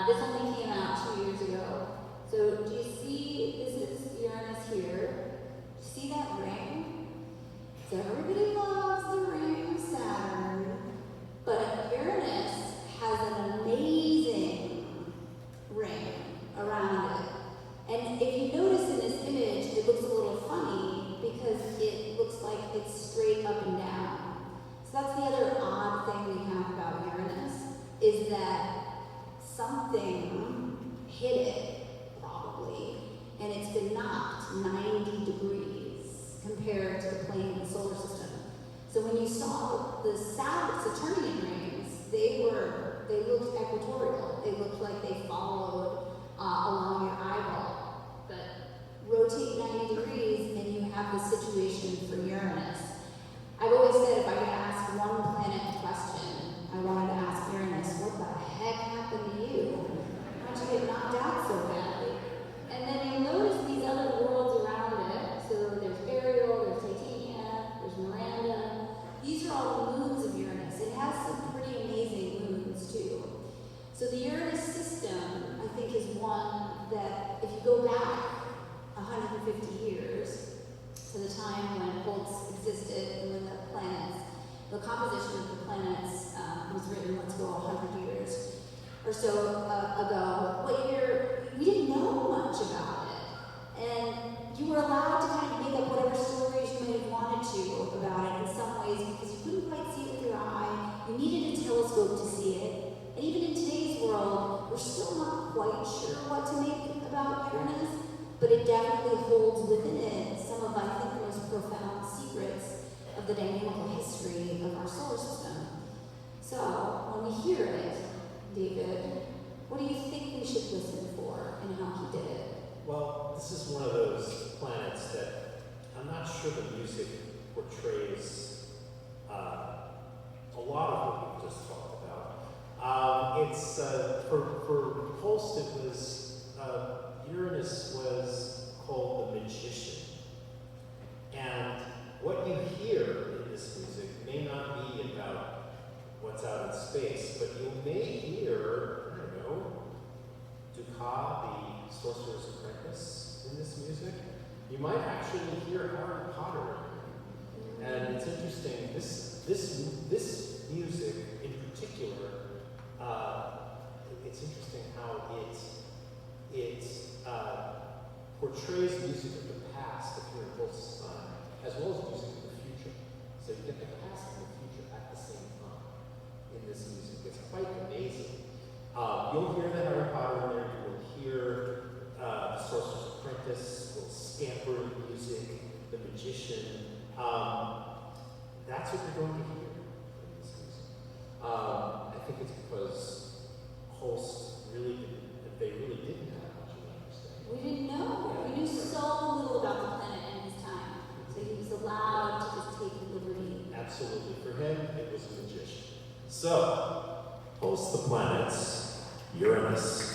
B: This only came out 2 years ago. So do you see, this is Uranus here. See that ring? So everybody loves the ring of Saturn, but Uranus has an amazing ring around it. And if you notice in this image, it looks a little funny because it looks like it's straight up and down. So that's the other odd thing we have about Uranus, is that something hit it, probably, and it's been knocked 90 degrees compared to the plane of the solar system. So when you saw the Saturnian rings, they looked equatorial. They looked like they followed along your eyeball. But rotate 90 degrees and you have the situation for Uranus. I've always said if I could ask one planet a question, I wanted to ask Uranus, what the heck happened to you? How'd you get knocked out so badly? And then you'll notice these other worlds around it. So there's Ariel, there's Titania, there's Miranda. These are all the moons of Uranus. It has some pretty amazing moons too. So the Uranus system, I think, is one that if you go back 150 years to the time when Holst existed and when the composition of the planets was written, let's go 100 years or so ago, we didn't know much about it. And you were allowed to kind of make up whatever stories you may have wanted to about it in some ways because you couldn't quite see it with your eye. You needed a telescope to see it. And even in today's world, we're still not quite sure what to make about Uranus, but it definitely holds within it some of, I think, the most profound secrets of the dynamical history of our solar system. So, when we hear it, David, what do you think we should listen for and how he did it?
A: Well, this is one of those planets that I'm not sure the music portrays a lot of what we just talked about. it's for Holst, it was Uranus was called the magician, and what you hear in this music may not be about what's out in space, but you may hear, I don't know, Dukas, the Sorcerer's Apprentice, in this music. You might actually hear Harry Potter in here. And it's interesting, this music in particular, it's interesting how it portrays music of the past, if you're in Holst's time, as well as music of the future. So you get the past and the future at the same time in this music. It's quite amazing. You'll hear the Harry Potter in there, you will hear the Sorcerer's Apprentice, little scamper music, the magician. That's what you're going to hear in this music. I think it's because Holst they really didn't have much of an understanding.
B: We didn't know.
A: Yeah.
B: We knew so little about the planet in his time. So he was allowed to just take liberty.
A: Absolutely. For him, it was a magician. So, Holst the planets, Uranus.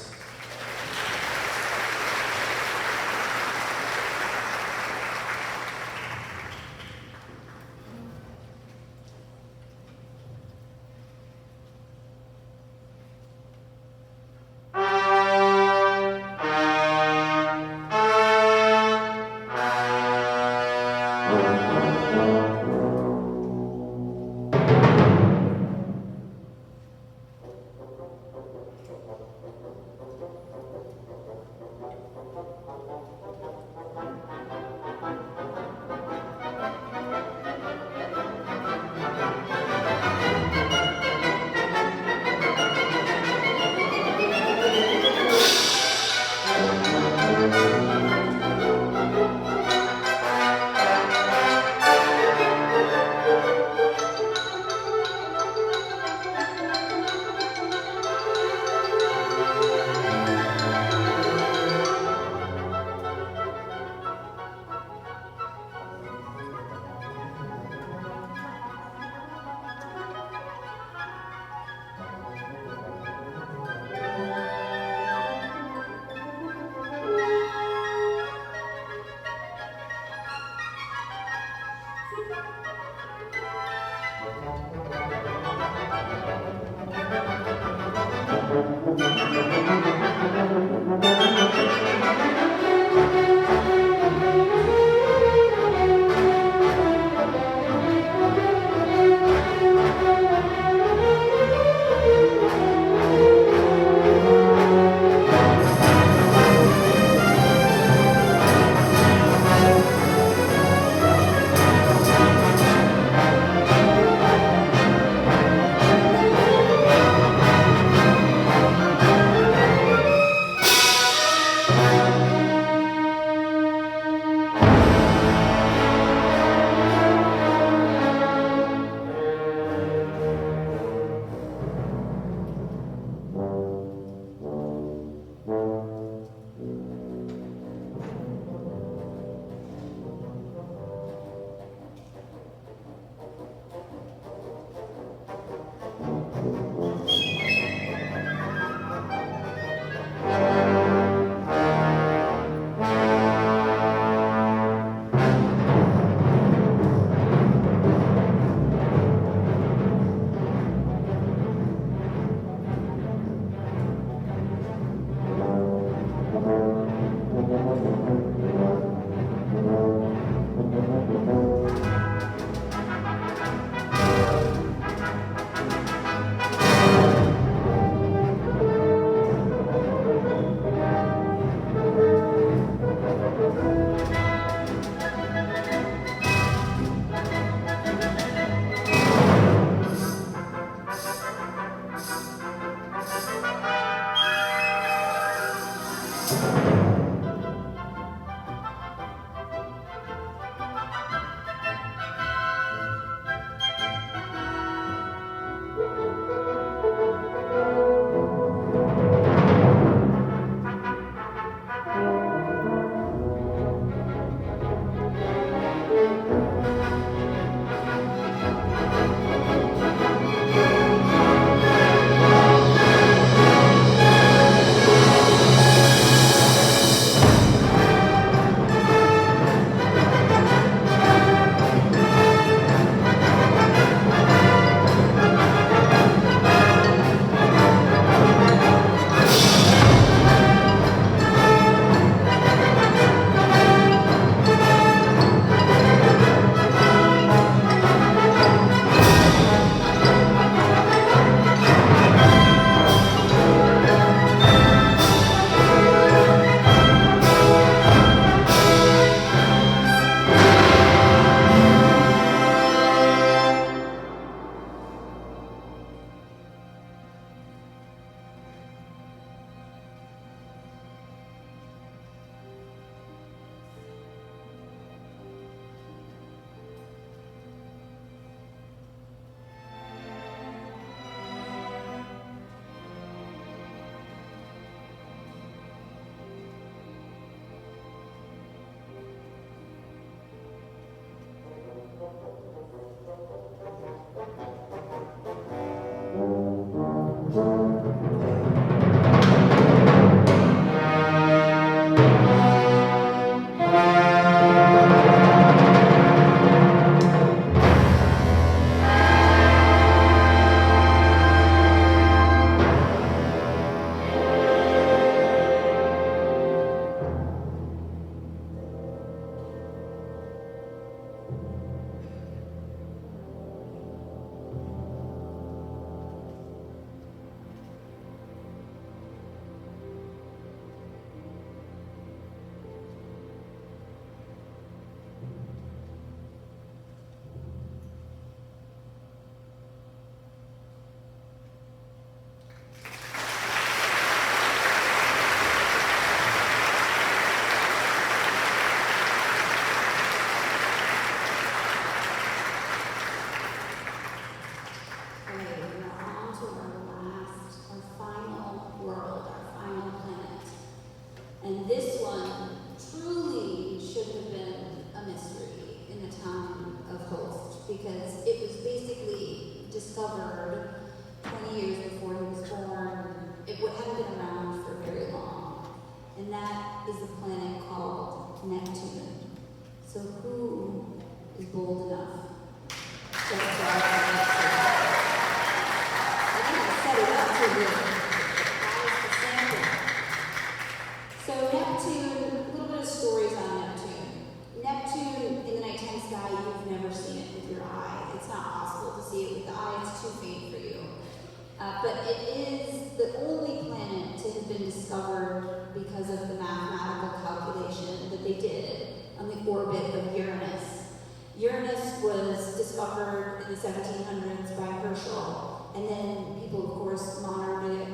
B: the 1700s by Herschel, and then people, of course, monitored it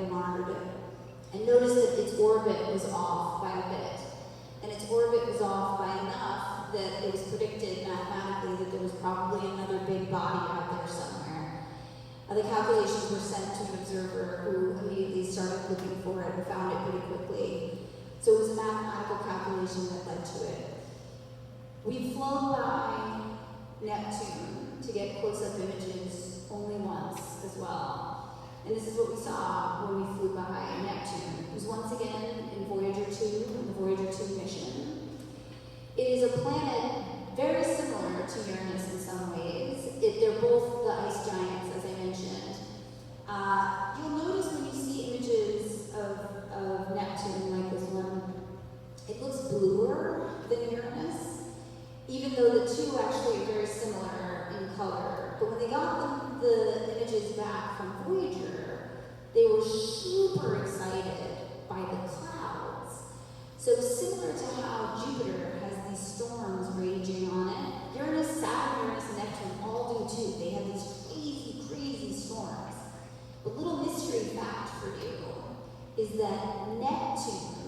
B: and noticed that its orbit was off by a bit. And its orbit was off by enough that it was predicted mathematically that there was probably another big body out there somewhere. The calculations were sent to an observer who immediately started looking for it and found it pretty quickly. So it was a mathematical calculation that led to it. We've flown by Neptune to get close-up images only once as well. And this is what we saw when we flew by Neptune. It was once again in Voyager 2, the Voyager 2 mission. It is a planet very similar to Uranus in some ways. They're both the ice giants, as I mentioned. You'll notice when you see images of Neptune like this one, it looks bluer than Uranus, even though the two actually are very similar in color. But when they got the images back from Voyager, they were super excited by the clouds. So similar to how Jupiter has these storms raging on it, Uranus, Saturn, Uranus, and Neptune all do too. They have these crazy, crazy storms. The little mystery fact for you is that Neptune,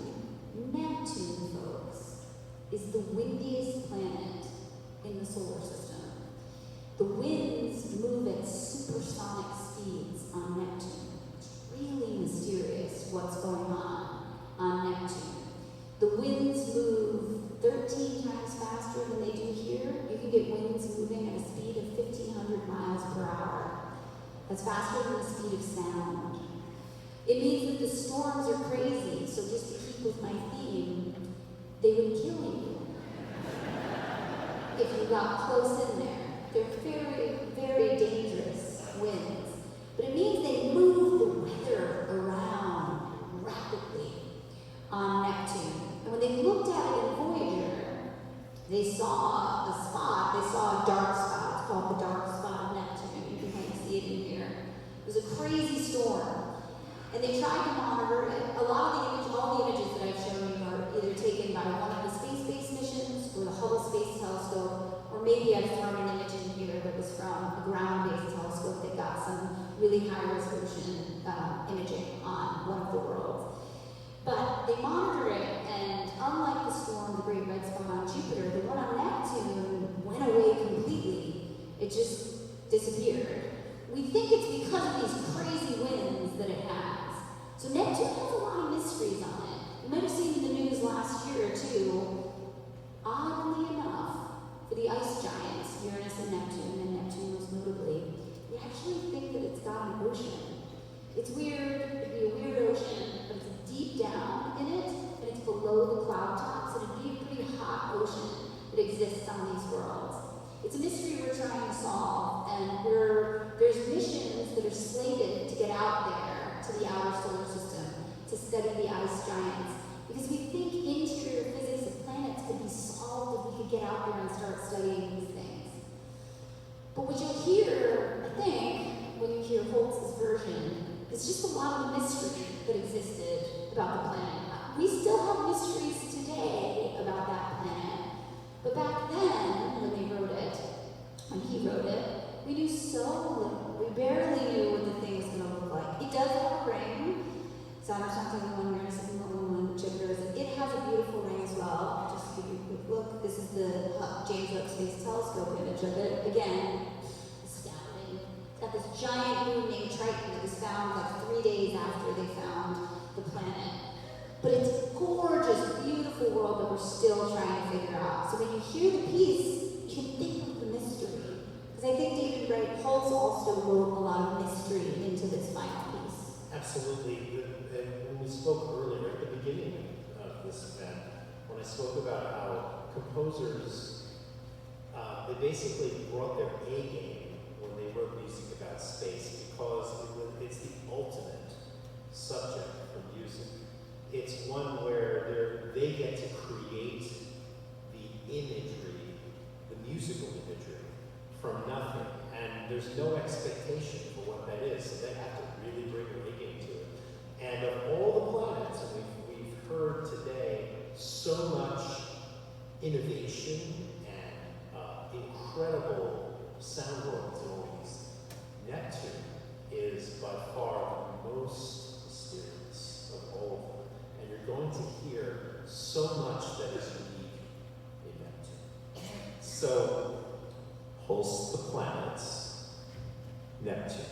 B: folks, is the windiest planet in the solar system. The winds move at supersonic speeds on Neptune. It's really mysterious what's going on Neptune. The winds move 13 times faster than they do here. You can get winds moving at a speed of 1,500 miles per hour. That's faster than the speed of sound. It means that the storms are crazy, so just to keep with my theme, they would kill you if you got close in there. They're very, very dangerous winds. But it means they move the weather around rapidly on Neptune. And when they looked at it in Voyager, they saw a spot, they saw a dark spot. It's called the dark spot of Neptune. You can kind of see it in here. It was a crazy storm. And they tried to monitor it. All the images that I've shown you are either taken by one of the space-based missions or the Hubble Space Telescope, or maybe I've thrown an image in here that was from a ground-based telescope that got some really high-resolution imaging on one of the worlds. But they monitor it, and unlike the storm, the Great Red Spot on Jupiter, the one on Neptune went away completely. It just disappeared. We think it's because of these crazy winds that it has. So Neptune has a lot of mysteries on it. You might have seen in the news last year or two, oddly enough, for the ice giants, Uranus and Neptune most notably, we actually think that it's got an ocean. It's weird, it'd be a weird ocean, but it's deep down in it, and it's below the cloud tops, and it'd be a pretty hot ocean that exists on these worlds. It's a mystery we're trying to solve, and there's missions that are slated to get out there to the outer solar system to study the ice giants, because we think interior physics of planets could be solved if we could get out there and start studying these things. But what you'll hear, I think, when you hear Holst's version, is just a lot of the mystery that existed about the planet. We still have mysteries today about that planet, but back then, when he wrote it, we knew so little. We barely knew what the thing was going to look like. It does have a ring. Saturn's not the only one, Uranus is the only one, Jupiter isn't. It has a beautiful ring as well. Just to give you a quick look, this is the James Webb Space Telescope image of it. Again, astounding. It's got this giant moon named Triton that was found like 3 days after they found the planet. But it's a gorgeous, beautiful world that we're still trying to figure out. So when you hear the piece, you can think of the mystery. Because I think David Wright Holst also wrote a lot of mystery into this final piece.
A: Absolutely. And when we spoke earlier at the beginning of this event, when I spoke about how composers, they basically brought their A game when they wrote music about space, because it's the ultimate subject for music. It's one where they get to create the imagery, the musical imagery, from nothing. And there's no expectation for what that is, so they have to really bring a A game to it. And of all the planets, and we've heard today so much innovation and incredible sound worlds and all these by far the most mysterious of all of them. And you're going to hear so much that is unique in Neptune. So, Holst the planets, Neptune.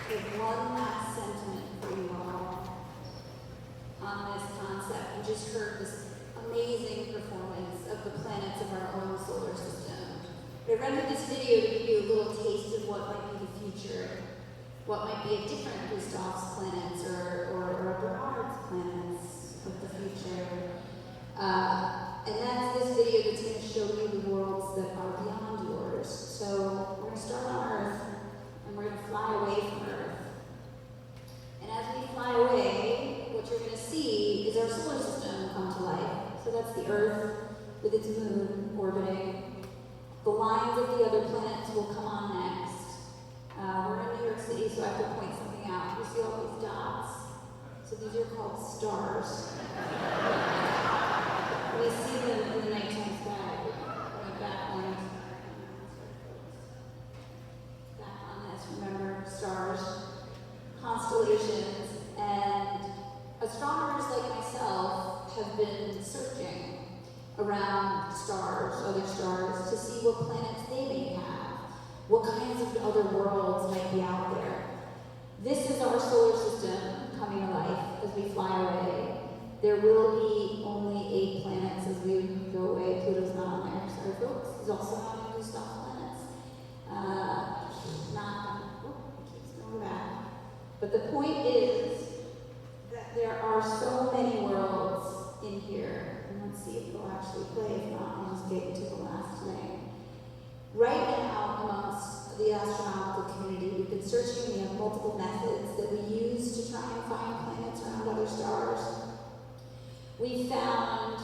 B: have one last sentiment for you all on this concept. We just heard this amazing performance of the planets of our own solar system. I rendered this video to give you a little taste of what might be the future, what might be a different Gustav's planets or a Bernard's planets of the future. And that's this video that's going to show you the worlds that are beyond yours. So we're going to start on Earth, and we're going to fly away from Earth. And as we fly away, what you're going to see is our solar system come to life. So that's the Earth with its moon orbiting. The lines of the other planets will come on next. We're in New York City, so I have to point something out. You see all these dots? So these are called stars. We see them in the nighttime sky. Back on this, remember, stars, constellations, and astronomers like myself have been searching around stars, other stars, to see what planets they may have, what kinds of other worlds might be out there. This is our solar system coming to life as we fly away. There will be only 8 planets as we go away. Pluto's not on there, sorry folks. He's also not on Gustav's planets. It keeps going back. But the point is that there are so many worlds in here. And let's see if they'll actually play. If not, I'll just get into the last thing. Right now, amongst the astronomical community, we've been searching. We have multiple methods that we use to try and find planets around other stars. We found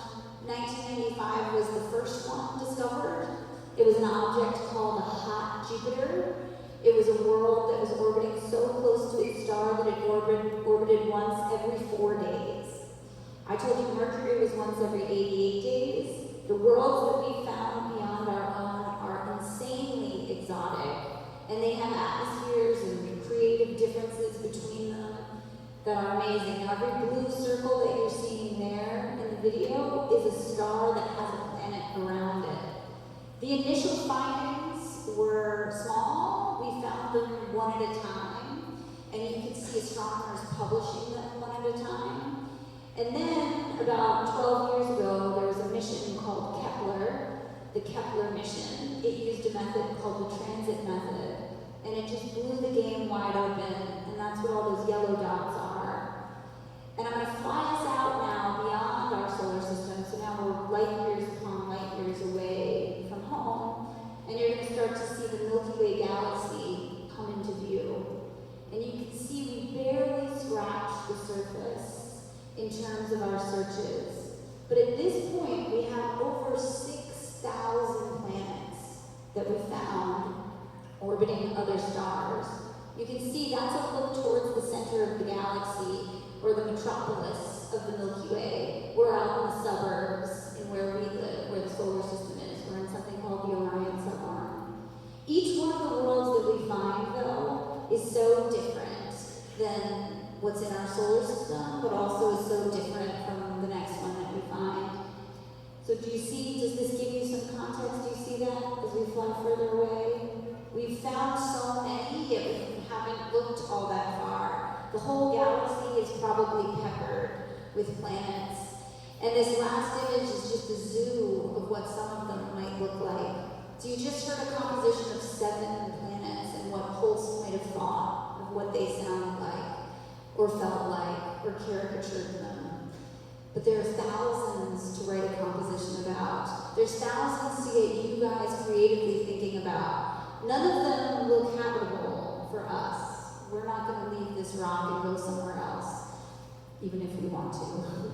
B: 1995 was the first one discovered. It was an object called a hot Jupiter. It was a world that was orbiting so close to its star that it orbited once every 4 days. I told you Mercury was once every 88 days. The worlds that we found beyond our own are insanely exotic, and they have atmospheres and creative differences between them that are amazing. Now, every blue circle that you're seeing there in the video is a star that has a planet around it. The initial findings were small. We found them one at a time, and you can see astronomers publishing them one at a time. And then, about 12 years ago, there was a mission called Kepler, the Kepler mission. It used a method called the transit method, and it just blew the game wide open, and that's what all those yellow dots are. And I'm going to fly us out now beyond our solar system, so now we're light years upon light years away from home, and you're going to start to see the Milky Way galaxy come into view. And you can see we barely scratched the surface in terms of our searches. But at this point, we have over 6,000 planets that we found orbiting other stars. You can see that's a look towards the center of the galaxy, or the metropolis of the Milky Way. We're out in the suburbs in where we live, where the solar system is. We're in something called the Orion subarm. Each one of the worlds that we find, though, is so different than what's in our solar system, but also is so different from the next one that we find. So do you see, does this give you some context? Do you see that as we fly further away? We've found so many, yet we haven't looked all that far. The whole galaxy is probably peppered with planets. And this last image is just a zoo of what some of them might look like. So you just heard a composition of 7 planets and what Holst might have thought of what they sounded like, or felt like, or caricatured them. But there are thousands to write a composition about. There's thousands to get you guys creatively thinking about. None of them look habitable for us. We're not going to leave this rock and go somewhere else, even if we want to.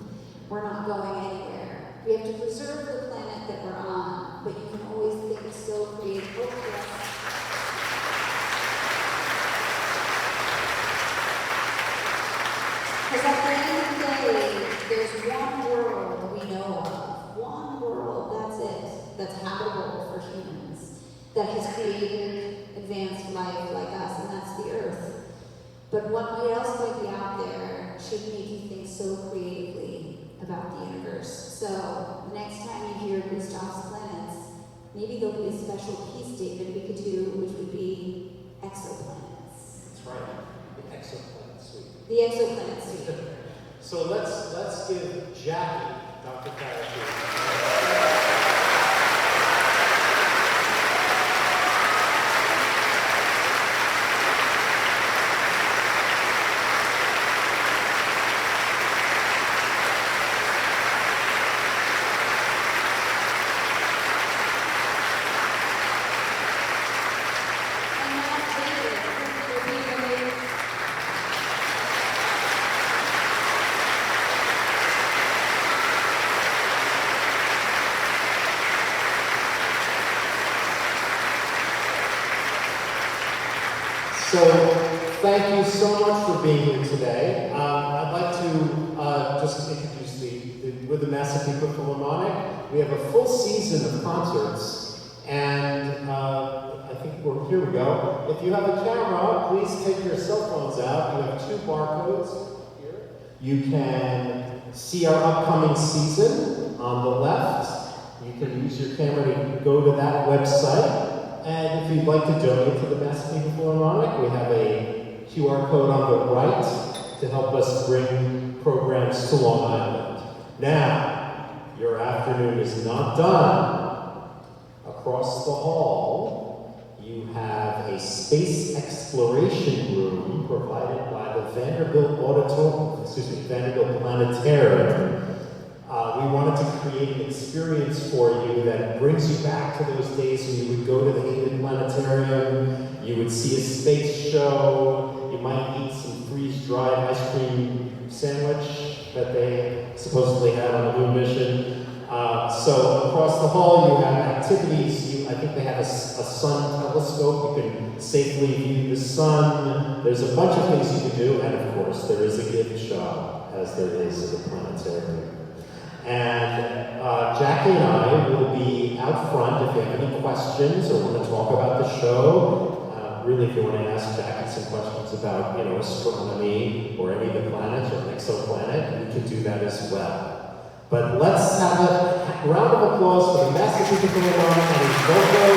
B: We're not going anywhere. We have to preserve the planet that we're on, but you can always think so creatively. Because at the end of the day, there's one world we know of. One world, that's it, that's habitable for humans, that has created advanced life like us, and that's the Earth. But what else might be out there should make you think so creatively about the universe. So, the next time you hear Gustav's planets, maybe there'll be a special piece, David, we could do, which would be exoplanets.
A: That's right.
B: The exoplanet suite.
A: So let's give Jackie, Dr. Faherty. So, thank you so much for being here today. I'd like to just introduce we're the Massapequa Philharmonic. We have a full season of concerts, and I think here we go. If you have a camera, please take your cell phones out. You have 2 barcodes here. You can see our upcoming season on the left. You can use your camera to go to that website. And if you'd like to donate to the Massapequa Philharmonic, we have a QR code on the right to help us bring programs to Long Island. Now, your afternoon is not done. Across the hall, you have a space exploration room provided by the Vanderbilt Planetarium. We wanted to create an experience for you that brings you back to those days when you would go to the Hayden Planetarium, you would see a space show, you might eat some freeze-dried ice cream sandwich that they supposedly had on the moon mission. So across the hall you have activities. I think they have a sun telescope. You can safely view the sun. There's a bunch of things you can do, and of course there is a gift shop, as there is at the planetarium. And Jackie and I will be out front if you have any questions or want to talk about the show. Really, if you want to ask Jackie some questions about, astronomy or any of the planets or an exoplanet, you can do that as well. But let's have a round of applause for the Massapequa Philharmonic and his vocal